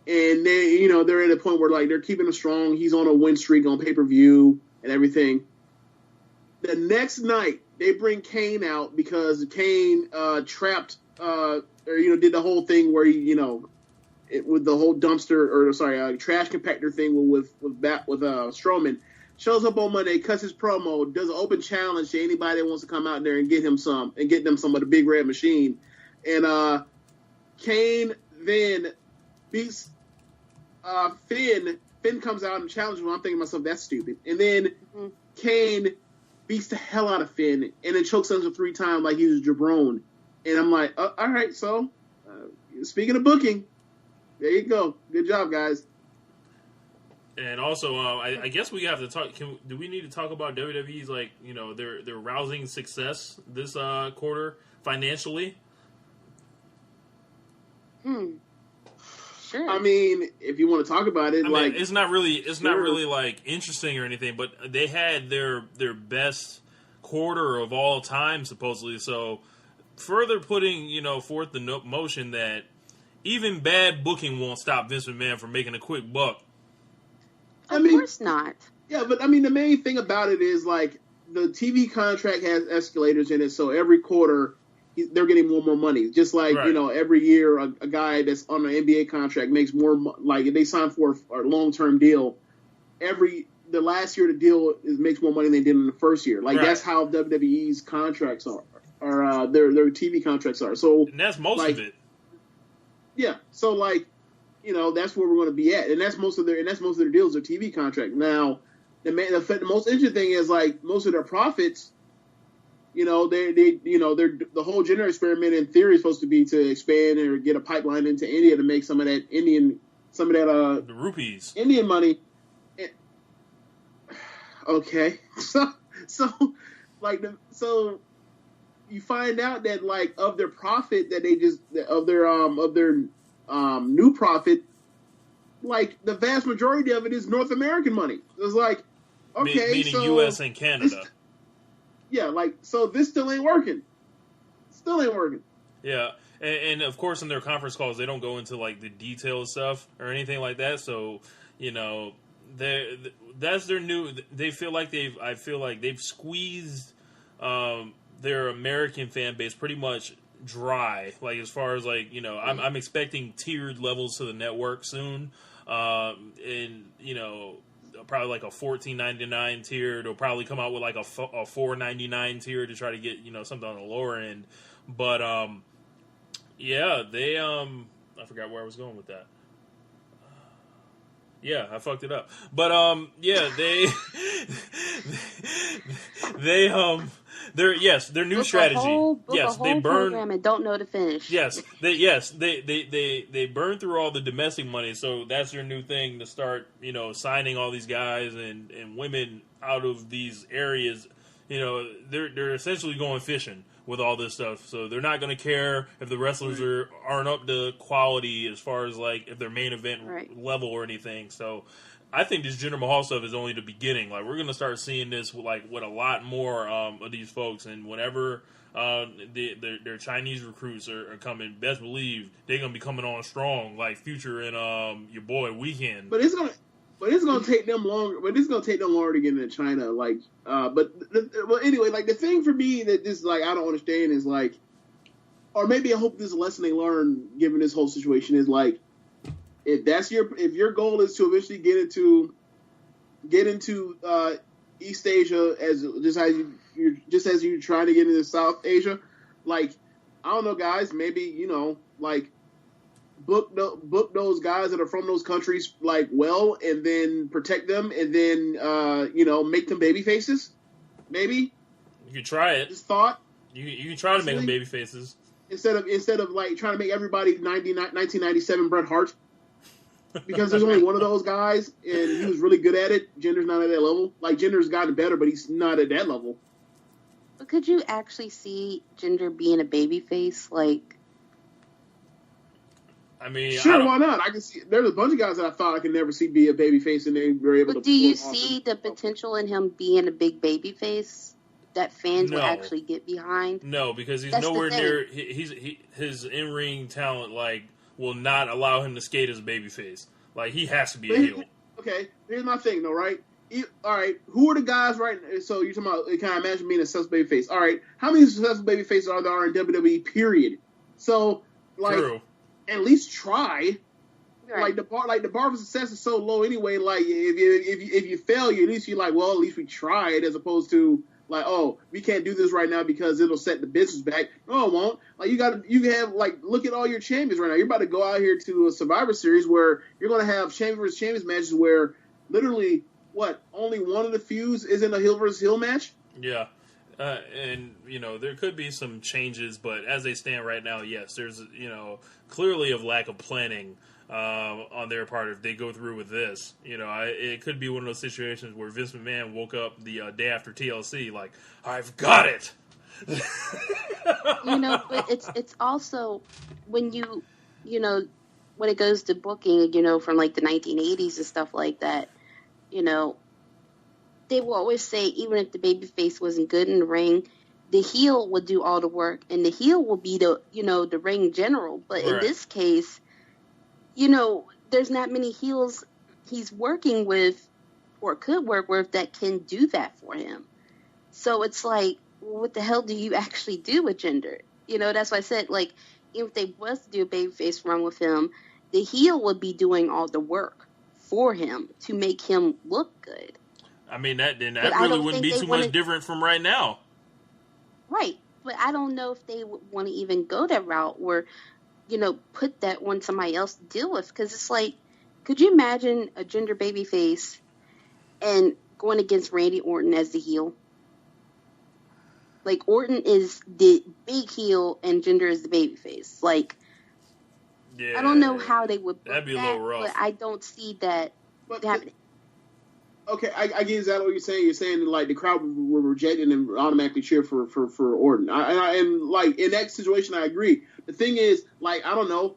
[SPEAKER 6] And they, they're at a point where like they're keeping him strong. He's on a win streak on pay-per-view and everything. The next night, they bring Kane out because Kane trapped did the whole thing where he, with the whole trash compactor thing with Strowman. Shows up on Monday, cuts his promo, does an open challenge to anybody that wants to come out there and get them some of the big red machine. And Kane then beats Finn. Finn comes out and challenges him. I'm thinking to myself, that's stupid. And then Kane beats the hell out of Finn and then chokes him 3 times like he was Jabron. And I'm like, all right, so speaking of booking, there you go. Good job, guys.
[SPEAKER 5] And also, I guess we have to talk. Do we need to talk about WWE's their rousing success this quarter financially?
[SPEAKER 7] Sure.
[SPEAKER 6] I mean, if you want to talk about it,
[SPEAKER 5] it's not really like interesting or anything. But they had their best quarter of all time supposedly. So further putting forth the motion that even bad booking won't stop Vince McMahon from making a quick buck.
[SPEAKER 7] Of course not.
[SPEAKER 6] Yeah, but I mean, the main thing about it is like the TV contract has escalators in it, so every quarter they're getting more and more money. Just like every year a guy that's on an NBA contract makes more. Like if they sign for a long-term deal, the last year the deal makes more money than they did in the first year. Like that's how WWE's contracts are, or their TV contracts are. So
[SPEAKER 5] and that's most of it.
[SPEAKER 6] Yeah, so that's where we're going to be at, and that's most of their deals are TV contract. Now, the most interesting thing is like most of their profits, they're the whole gender experiment in theory is supposed to be to expand or get a pipeline into India to make some of that the
[SPEAKER 5] rupees,
[SPEAKER 6] Indian money. Okay, so you find out that like of their profit that they of their new profit, like the vast majority of it is North American money. It's like, okay,
[SPEAKER 5] meaning
[SPEAKER 6] so
[SPEAKER 5] U.S. and Canada.
[SPEAKER 6] So this still ain't working.
[SPEAKER 5] Yeah, and of course in their conference calls they don't go into like the detailed stuff or anything like that. So that's their new. They feel like I feel like they've squeezed their American fan base pretty much dry. Like as far as like I'm expecting tiered levels to the network soon, and probably like a $14.99 tier. They'll probably come out with like a $4.99 tier to try to get something on the lower end. But they I forgot where I was going with that. Yeah, I fucked it up. But their new strategy. They burn
[SPEAKER 7] program and don't know to finish.
[SPEAKER 5] They burn through all the domestic money, so that's their new thing to start, signing all these guys and women out of these areas. They're essentially going fishing with all this stuff, so they're not going to care if the wrestlers aren't up to quality as far as like if they're main event level or anything. So I think this Jinder Mahal stuff is only the beginning. Like we're going to start seeing this with a lot more of these folks, and whenever their Chinese recruits are coming, best believe they're going to be coming on strong, like Future and your boy Weekend.
[SPEAKER 6] But it's gonna take them longer. But it's gonna take them longer to get into China. Like, anyway, like the thing for me that just like I don't understand is like, or maybe I hope this is a lesson they learn given this whole situation is like, if your goal is to eventually get into East Asia just as you're trying to get into South Asia, like I don't know, guys, maybe like. Book those guys that are from those countries like well, and then protect them, and then make them baby faces. Maybe
[SPEAKER 5] you could try it.
[SPEAKER 6] Just thought
[SPEAKER 5] you can try to make them baby faces
[SPEAKER 6] instead of like trying to make everybody 1997 Bret Hart, because there's only one of those guys and he was really good at it. Jinder's not at that level. Like Jinder's gotten better, but he's not at that level.
[SPEAKER 7] But could you actually see Jinder being a baby face like?
[SPEAKER 5] I mean,
[SPEAKER 6] sure, why not? I can see there's a bunch of guys that I thought I could never see be a baby face, and they were able to.
[SPEAKER 7] But do you see the potential in him being a big baby face that fans will actually get behind?
[SPEAKER 5] No, because he's nowhere near. His in-ring talent will not allow him to skate as a baby face. Like he has to be a heel.
[SPEAKER 6] Okay, here's my thing though, right? All right, who are the guys right? So you're talking about? Can I imagine being a successful baby face? All right, how many successful baby faces are there in WWE? Period. So
[SPEAKER 5] True.
[SPEAKER 6] At least try. Right. Like the bar for success is so low anyway. Like if you fail, at least you're like, well, at least we tried, as opposed to like, oh, we can't do this right now because it'll set the business back. No, it won't. Like you have like look at all your champions right now. You're about to go out here to a Survivor Series where you're going to have champion versus champions matches where literally only one of the feuds isn't a heel versus heel match.
[SPEAKER 5] Yeah. And there could be some changes, but as they stand right now, yes, there's clearly a lack of planning on their part if they go through with this. It could be one of those situations where Vince McMahon woke up the day after TLC like, I've got it.
[SPEAKER 7] But it's also when when it goes to booking, from like the 1980s and stuff like that, they will always say, even if the babyface wasn't good in the ring, the heel would do all the work, and the heel will be the ring general. But in this case, there's not many heels he's working with or could work with that can do that for him. So it's like, what the hell do you actually do with Jinder? That's why I said, like, even if they was to do a babyface run with him, the heel would be doing all the work for him to make him look good.
[SPEAKER 5] I mean, that really wouldn't be too much different from right now.
[SPEAKER 7] Right. But I don't know if they would want to even go that route or, put that on somebody else to deal with. Because it's like, could you imagine a Jinder babyface and going against Randy Orton as the heel? Like, Orton is the big heel and Jinder is the babyface. Like, yeah, I don't know how they would book
[SPEAKER 5] that'd be a little rough.
[SPEAKER 7] But I don't see that happening.
[SPEAKER 6] Okay, I get exactly what you're saying. You're saying that, like, the crowd were rejecting and automatically cheer for Orton. And like in that situation, I agree. The thing is, like, I don't know,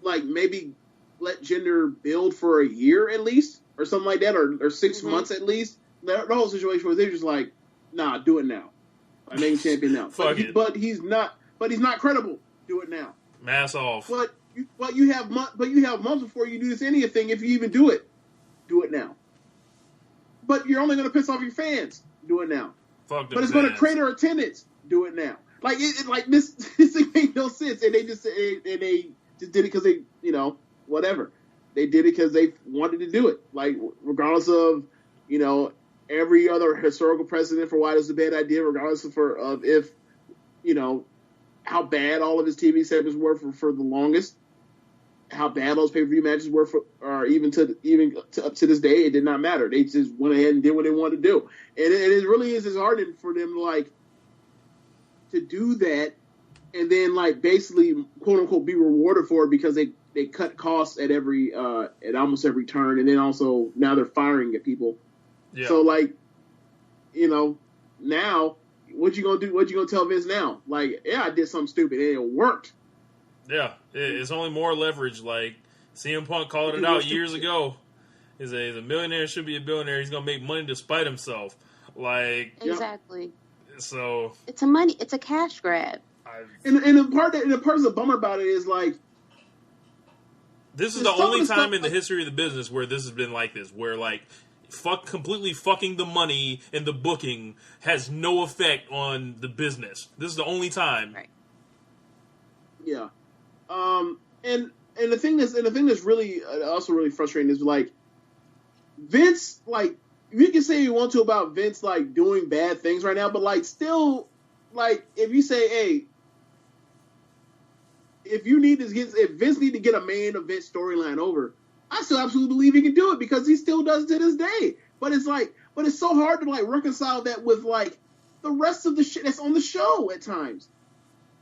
[SPEAKER 6] like maybe let Jinder build for a year at least, or something like that, or 6 months at least. The whole situation was they're just like, nah, do it now. I make him champion now. But he's not credible. Do it now.
[SPEAKER 5] Mask off.
[SPEAKER 6] But you have months before you do this anything. If you even do it now. But you're only going to piss off your fans. Do it now.
[SPEAKER 5] Fuck them
[SPEAKER 6] but it's
[SPEAKER 5] fans.
[SPEAKER 6] going to crater attendance. Do it now. Like this thing made no sense, and they just did it because they whatever. They did it because they wanted to do it. Like regardless of every other historical precedent for why this is a bad idea, regardless of if how bad all of his TV segments were for the longest, how bad those pay-per-view matches were or even up to this day, it did not matter. They just went ahead and did what they wanted to do, and it really is disheartening for them to do that, and then basically quote unquote be rewarded for it because they cut costs at almost every turn, and then also now they're firing at people. Yeah. So now what you gonna do? What you gonna tell Vince now? I did something stupid and it worked.
[SPEAKER 5] Yeah, it's only more leverage. Like CM Punk called it out years ago. He's a millionaire should be a billionaire. He's gonna make money despite himself.
[SPEAKER 7] Exactly.
[SPEAKER 5] So
[SPEAKER 7] it's a cash grab.
[SPEAKER 6] And the part that's a bummer about it is
[SPEAKER 5] this is the only time in the history of the business where this has been like this, where completely fucking the money and the booking has no effect on the business. This is the only time.
[SPEAKER 7] Right.
[SPEAKER 6] Yeah. And the thing that's really also really frustrating is Vince, you can say you want to about Vince doing bad things right now, but still if you say, hey, if Vince need to get a main event storyline over, I still absolutely believe he can do it because he still does to this day. But it's so hard to reconcile that with the rest of the shit that's on the show at times.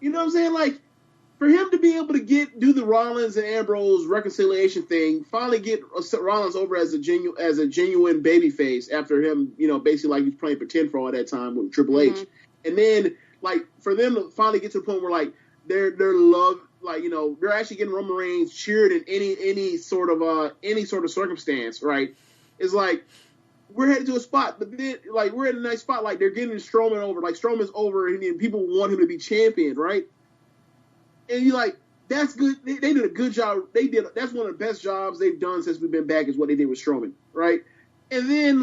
[SPEAKER 6] You know what I'm saying? For him to be able to do the Rollins and Ambrose reconciliation thing, finally get Rollins over as a genuine babyface after him, basically he was playing pretend for all that time with Triple H, and then for them to finally get to the point where their love, they're actually getting Roman Reigns cheered in any sort of circumstance, right? It's we're headed to a spot, but then we're at a nice spot, they're getting Strowman over, Strowman's over, and people want him to be champion, right? And you're that's good. They did a good job. That's one of the best jobs they've done since we've been back is what they did with Strowman, right? And then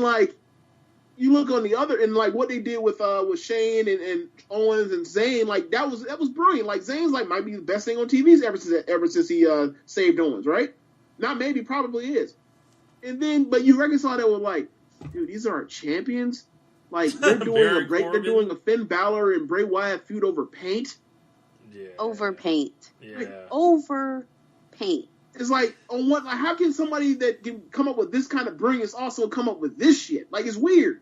[SPEAKER 6] you look on the other and what they did with Shane and Owens and Zayn, that was brilliant. Zayn's might be the best thing on TV ever since he saved Owens, right? Not maybe, probably is. And then but you reconcile that with dude, these are our champions. They're doing a Finn Balor and Bray Wyatt feud over paint.
[SPEAKER 7] Yeah. Over paint.
[SPEAKER 5] Yeah.
[SPEAKER 7] Over paint.
[SPEAKER 6] It's on what? How can somebody that can come up with this kind of brilliance also come up with this shit? It's weird.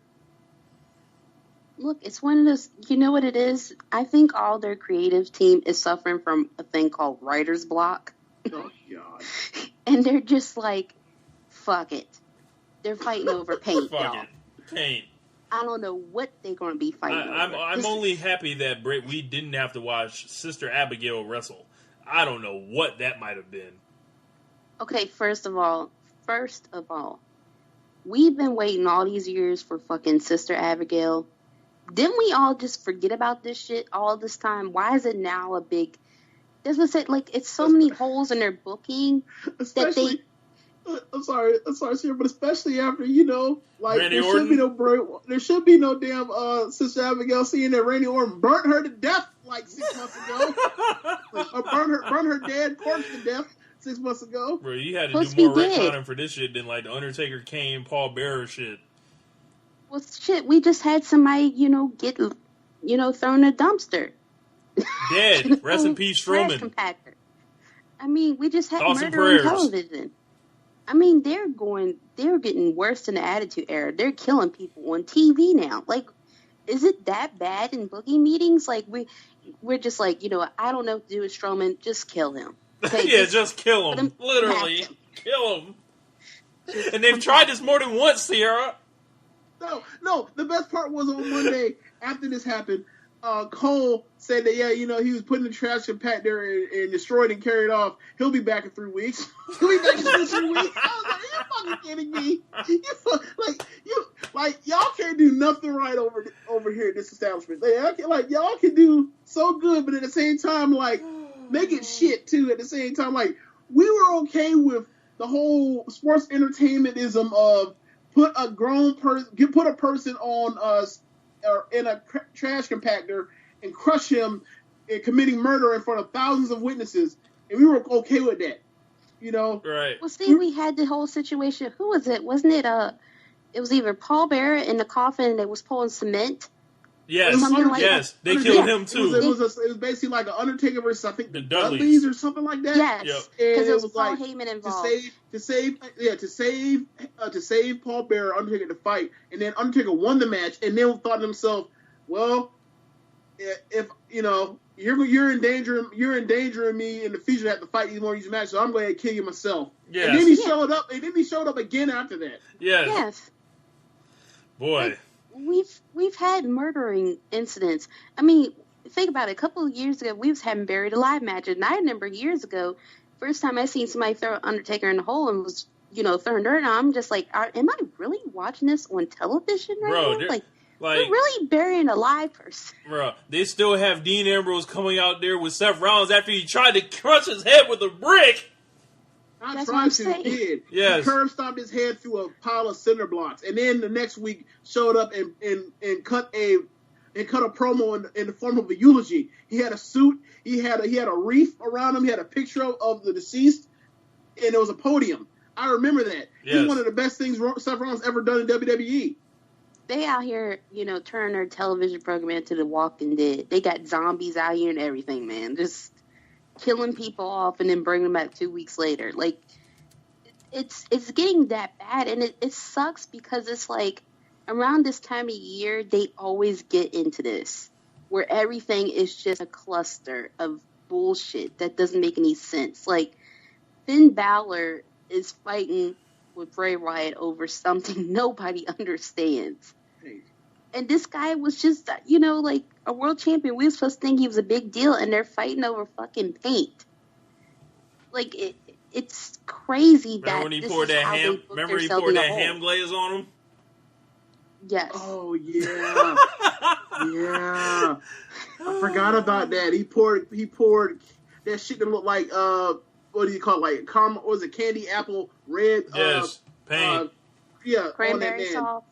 [SPEAKER 7] Look, it's one of those. You know what it is? I think all their creative team is suffering from a thing called writer's block.
[SPEAKER 6] Oh God.
[SPEAKER 7] And they're just fuck it. They're fighting over paint,
[SPEAKER 5] Fuck
[SPEAKER 7] y'all.
[SPEAKER 5] it. Paint.
[SPEAKER 7] I don't know what they're going to be fighting over.
[SPEAKER 5] I'm only happy that we didn't have to watch Sister Abigail wrestle. I don't know what that might have been.
[SPEAKER 7] Okay, first of all, we've been waiting all these years for fucking Sister Abigail. Didn't we all just forget about this shit all this time? Why is it now a big... Doesn't say it's so many holes in their booking that they...
[SPEAKER 6] I'm sorry, Sarah, but especially after
[SPEAKER 5] Randy Orton?
[SPEAKER 6] There should be no damn Sister Abigail, seeing that Randy Orton burnt her to death 6 months ago, or burnt her dead corpse to death 6 months ago.
[SPEAKER 5] Bro, you had to do more retconning for this shit than the Undertaker, Kane, Paul Bearer shit.
[SPEAKER 7] Well, shit, we just had somebody get thrown in a dumpster.
[SPEAKER 5] Dead. Rest in peace, Strowman.
[SPEAKER 7] Compactor. I mean, we just had
[SPEAKER 5] Awesome
[SPEAKER 7] murder on
[SPEAKER 5] prayers.
[SPEAKER 7] television. I mean, they're getting worse than the Attitude Era. They're killing people on TV now. Is it that bad in booking meetings? We're just I don't know what to do with Strowman. Just kill him. Okay,
[SPEAKER 5] yeah, just kill him. Literally. Kill him. And they've tried this more than once, Ciara.
[SPEAKER 6] No. The best part was on Monday after this happened. Cole said that he was putting the trash compactor and destroyed and carried off. He'll be back in 3 weeks. He'll be back in 3 weeks. I was like, are you fucking kidding me? Y'all can't do nothing right over here at this establishment. Y'all can do so good, but at the same time, make it shit too at the same time. Like, we were okay with the whole sports entertainmentism of put a person on or in a trash compactor and crush him and committing murder in front of thousands of witnesses, and we were okay with that. You know,
[SPEAKER 5] right?
[SPEAKER 7] Well, see, we had the whole situation. Who was it? Wasn't it? It was either Paul Bearer in the coffin that was pulling cement.
[SPEAKER 5] Yes,
[SPEAKER 7] like
[SPEAKER 5] yes,
[SPEAKER 7] that.
[SPEAKER 5] they killed him too.
[SPEAKER 6] It was basically like an Undertaker versus, I think, the
[SPEAKER 5] Dudleys
[SPEAKER 6] or something like that.
[SPEAKER 7] Yes, because
[SPEAKER 6] it
[SPEAKER 7] was
[SPEAKER 6] was
[SPEAKER 7] Paul
[SPEAKER 6] like
[SPEAKER 7] Heyman involved.
[SPEAKER 6] To save Paul Bearer, Undertaker to fight, and then Undertaker won the match, and then thought to himself, well, if you know you're endangering me in the future to have to fight these more of these matches, so I'm going to kill you myself.
[SPEAKER 5] Yes.
[SPEAKER 6] And then he showed up. And then he showed up again after that.
[SPEAKER 7] Yes.
[SPEAKER 5] Boy.
[SPEAKER 7] Like, we've had murdering incidents. I mean, think about it. A couple of years ago, we was having buried alive matches, and I remember years ago, first time I seen somebody throw Undertaker in the hole and was, throwing dirt on. I'm just like, am I really watching this on television right now? Like, we're really burying a live person.
[SPEAKER 5] Bro, they still have Dean Ambrose coming out there with Seth Rollins after he tried to crush his head with a brick.
[SPEAKER 6] That's what I'm saying. He did.
[SPEAKER 5] Yes.
[SPEAKER 6] He curb stomped his head through a pile of cinder blocks, and then the next week showed up and cut a promo in the form of a eulogy. He had a suit. He had a wreath around him. He had a picture of the deceased, and there was a podium. I remember that.
[SPEAKER 5] Yes.
[SPEAKER 6] He's one of the best things Seth Rollins ever done in WWE.
[SPEAKER 7] They out here, turn their television program into The Walking Dead. They got zombies out here and everything, man. Just killing people off and then bringing them back 2 weeks later. Like, it's getting that bad, and it sucks because it's like around this time of year, they always get into this, where everything is just a cluster of bullshit that doesn't make any sense. Like, Finn Balor is fighting with Bray Wyatt over something nobody understands. And this guy was just, like a world champion. We were supposed to think he was a big deal, and they're fighting over fucking paint. Like, it's crazy that
[SPEAKER 5] when he poured that ham? Remember he poured that ham glaze on him?
[SPEAKER 7] Yes.
[SPEAKER 6] Oh yeah, yeah. I forgot about that. He poured that shit that looked like what do you call it? Like caramel? What was it? Candy apple red?
[SPEAKER 5] Yes, paint.
[SPEAKER 6] Yeah,
[SPEAKER 7] cranberry sauce.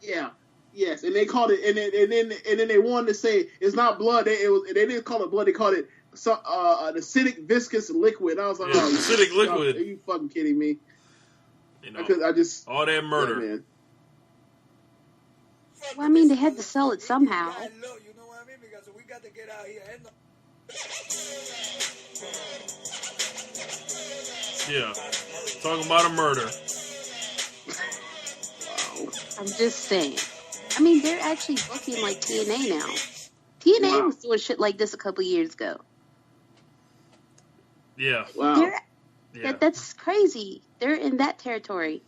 [SPEAKER 6] Yeah. Yes, and they called it, and then they wanted to say it's not blood. They didn't call it blood. They called it an acidic viscous liquid. I was like,
[SPEAKER 5] acidic liquid.
[SPEAKER 6] Are you fucking kidding me? I just
[SPEAKER 5] all that murder.
[SPEAKER 6] Yeah, man.
[SPEAKER 7] Well, I mean, they had to sell it somehow.
[SPEAKER 8] You know what I mean? Because we got to get out here.
[SPEAKER 5] Yeah, talking about a murder.
[SPEAKER 7] I'm just saying. I mean, they're actually booking like TNA now. TNA was doing shit like this a couple years ago.
[SPEAKER 5] Yeah.
[SPEAKER 6] Wow.
[SPEAKER 7] That's crazy. They're in that territory.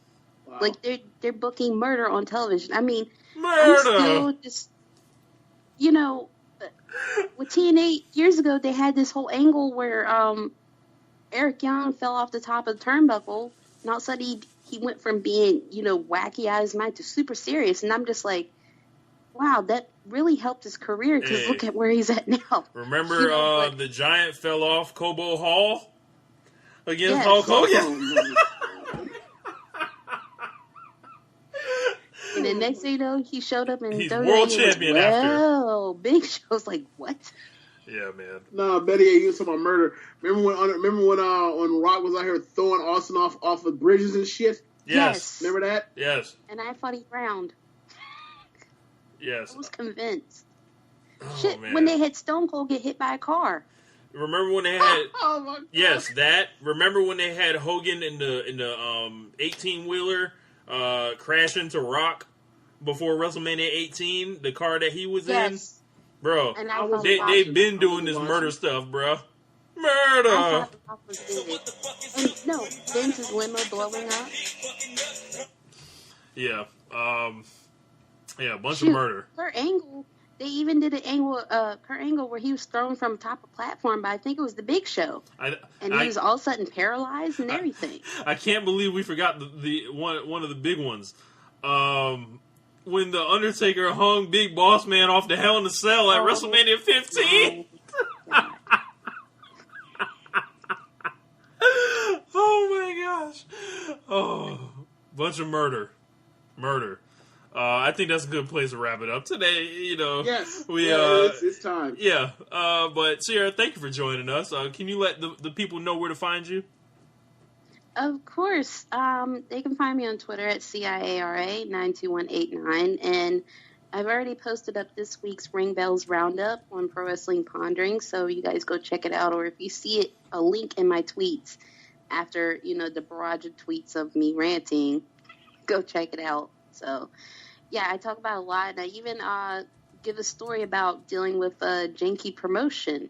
[SPEAKER 6] Wow.
[SPEAKER 7] Like they're booking murder on television. I mean,
[SPEAKER 5] murder.
[SPEAKER 7] I'm still just, with TNA years ago, they had this whole angle where Eric Young fell off the top of the turnbuckle, and all of a sudden he went from being, wacky out of his mind to super serious. And I'm just like, wow, that really helped his career because look at where he's at now.
[SPEAKER 5] Remember the Giant fell off Cobo Hall against Hulk Hogan?
[SPEAKER 7] And then next thing you know, he showed up in
[SPEAKER 5] he's
[SPEAKER 7] WWE.
[SPEAKER 5] World Champion after.
[SPEAKER 7] Big Show's like, what?
[SPEAKER 5] Yeah, man.
[SPEAKER 6] No, Betty ain't used to my murder. Remember when Rock was out here throwing Austin off of bridges and shit?
[SPEAKER 5] Yes.
[SPEAKER 6] Remember that?
[SPEAKER 5] Yes.
[SPEAKER 7] And I thought he drowned.
[SPEAKER 5] Yes.
[SPEAKER 7] I was convinced.
[SPEAKER 5] Oh,
[SPEAKER 7] Shit,
[SPEAKER 5] man.
[SPEAKER 7] when they had Stone Cold get hit by a car.
[SPEAKER 5] Remember when they had?
[SPEAKER 6] Oh my God.
[SPEAKER 5] Yes, that. Remember when they had Hogan in the 18-wheeler crash into Rock before WrestleMania 18, the car that he was in? Bro,
[SPEAKER 7] And
[SPEAKER 5] they've been doing this murder stuff, bro. Murder!
[SPEAKER 7] I thought the Rock was dead. And no, Vince's limo blowing up.
[SPEAKER 5] Yeah. A bunch of murder.
[SPEAKER 7] Kurt Angle, they even did an angle, Kurt Angle, where he was thrown from top of platform by, I think it was the Big Show. And he was all of a sudden paralyzed and everything.
[SPEAKER 5] I can't believe we forgot the one of the big ones. When the Undertaker hung Big Boss Man off the Hell in a Cell at WrestleMania 15. Oh, bunch of murder. I think that's a good place to wrap it up today.
[SPEAKER 6] Yes.
[SPEAKER 5] It's
[SPEAKER 6] time.
[SPEAKER 5] Yeah. But Ciara, thank you for joining us. Can you let the people know where to find you?
[SPEAKER 7] Of course. They can find me on Twitter at CIARA92189. And I've already posted up this week's Ring Bells Roundup on Pro Wrestling Pondering. So you guys go check it out. Or if you see it, a link in my tweets after, the barrage of tweets of me ranting, go check it out. So, yeah, I talk about a lot. And I even give a story about dealing with a janky promotion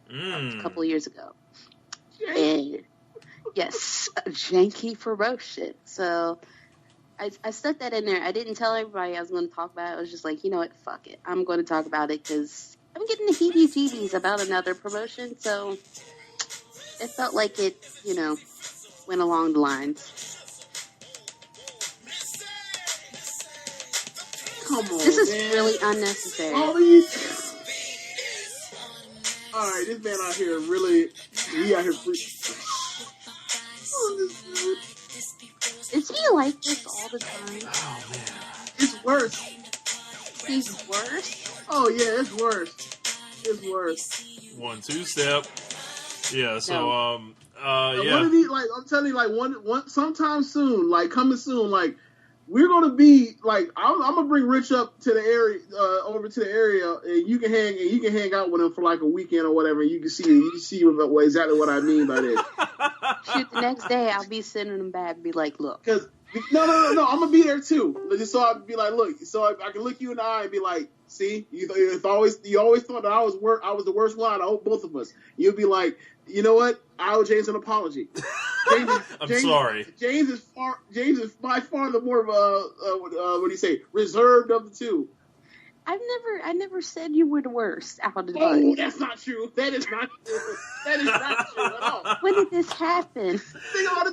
[SPEAKER 7] a couple of years ago. And yes, a janky promotion. So I stuck that in there. I didn't tell everybody I was going to talk about it. I was just like, you know what, fuck it. I'm going to talk about it because I'm getting the heebie-jeebies about another promotion. So it felt like it, went along the lines.
[SPEAKER 6] Come on,
[SPEAKER 7] this is
[SPEAKER 6] man.
[SPEAKER 7] really unnecessary.
[SPEAKER 6] All right, this man out here he out here
[SPEAKER 7] Is he like this all the time?
[SPEAKER 5] Oh, man.
[SPEAKER 6] It's worse.
[SPEAKER 7] He's worse?
[SPEAKER 6] Oh, yeah, it's worse. It's worse.
[SPEAKER 5] 1-2 step. Yeah, so,
[SPEAKER 6] No.
[SPEAKER 5] yeah.
[SPEAKER 6] One of these, I'm telling you, one sometime soon, coming soon, we're gonna be I'm gonna bring Rich up to the area, over to the area, and you can hang out with him for a weekend or whatever. And you can see exactly what I mean by this.
[SPEAKER 7] Shoot, the next day I'll be sending him back and be like, look.
[SPEAKER 6] Because no, I'm gonna be there too. Just so I'd be like, look, so I can look you in the eye and be like, see, you always thought that I was the worst one out of both of us. You'd be like, you know what? I owe James an apology. James,
[SPEAKER 5] sorry.
[SPEAKER 6] James is by far the more what do you say, reserved of the two.
[SPEAKER 7] I never said you were the worst out of the
[SPEAKER 6] Oh,
[SPEAKER 7] bunch.
[SPEAKER 6] that's not true. That is not true. That is not true at all.
[SPEAKER 7] When did this happen?
[SPEAKER 6] Think of all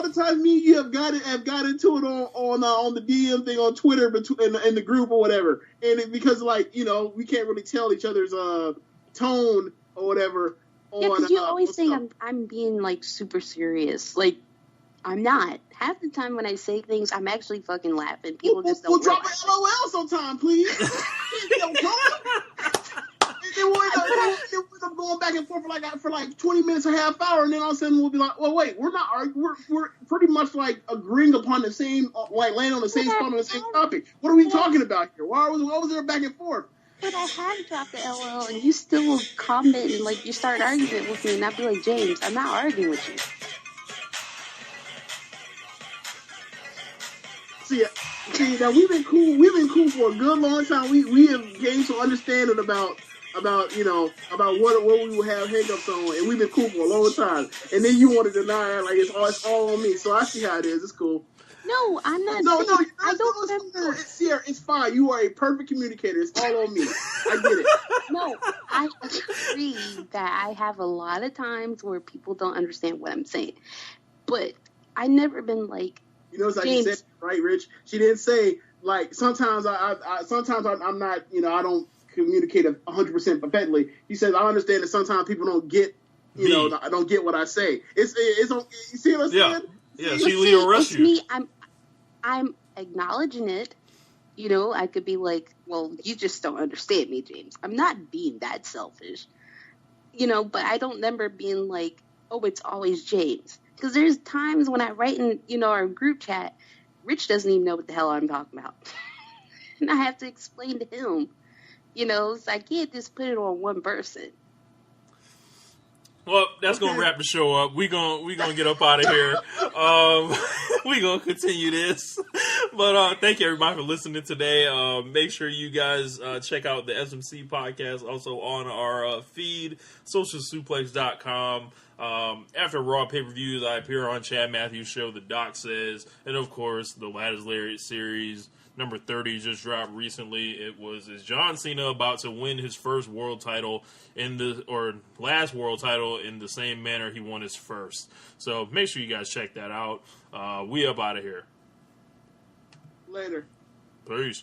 [SPEAKER 6] the time me and you have got into it on the DM thing on Twitter in the group or whatever, and because we can't really tell each other's tone or whatever.
[SPEAKER 7] Yeah, because you always think I'm being super serious. I'm not. Half the time when I say things, I'm actually fucking laughing. People just don't.
[SPEAKER 6] We'll drop an LOL sometime, please. They wind up going back and forth for 20 minutes, a half hour, and then all of a sudden we'll be like, well, wait, we're not arguing. We're pretty much agreeing upon the same, laying on the same spot on the same topic. What are we talking about here? Why was there back and forth?
[SPEAKER 7] But I have dropped the LOL, and you still will comment and you start arguing with me, and I'll be like, James, I'm not arguing with you.
[SPEAKER 6] See, now we've been cool for a good long time. We have gained some understanding about what we would have hang-ups on, and we've been cool for a long time. And then you want to deny it it's all on me. So I see how it is. It's cool.
[SPEAKER 7] No, I'm not. I don't remember.
[SPEAKER 6] It's fine. You are a perfect communicator. It's all on me. I get it.
[SPEAKER 7] No, I agree that I have a lot of times where people don't understand what I'm saying, but I never been
[SPEAKER 6] it's like James. She said, right, Rich? She didn't say sometimes sometimes I'm not. I don't communicate 100% perfectly. He says I understand that sometimes people don't get. I don't get what I say. It's you see what I'm saying?
[SPEAKER 5] Yeah, she Lio Rush you.
[SPEAKER 7] Me. I'm acknowledging it. I could be like, well, you just don't understand me, James. I'm not being that selfish. But I don't remember being like, oh, it's always James. Because there's times when I write in, our group chat, Rich doesn't even know what the hell I'm talking about. And I have to explain to him. So I can't just put it on one person.
[SPEAKER 5] Well, that's gonna wrap the show up. We gonna get up out of here. We gonna continue this, but thank you everybody for listening today. Make sure you guys check out the SMC podcast also on our feed, socialsuplex.com. After Raw pay-per-views, I appear on Chad Matthews' show, The Doc Says, and of course the Ladders Lariat series. Number 30 just dropped recently. Is John Cena about to win his first world title last world title in the same manner he won his first. So make sure you guys check that out. We up out of here.
[SPEAKER 6] Later.
[SPEAKER 5] Peace.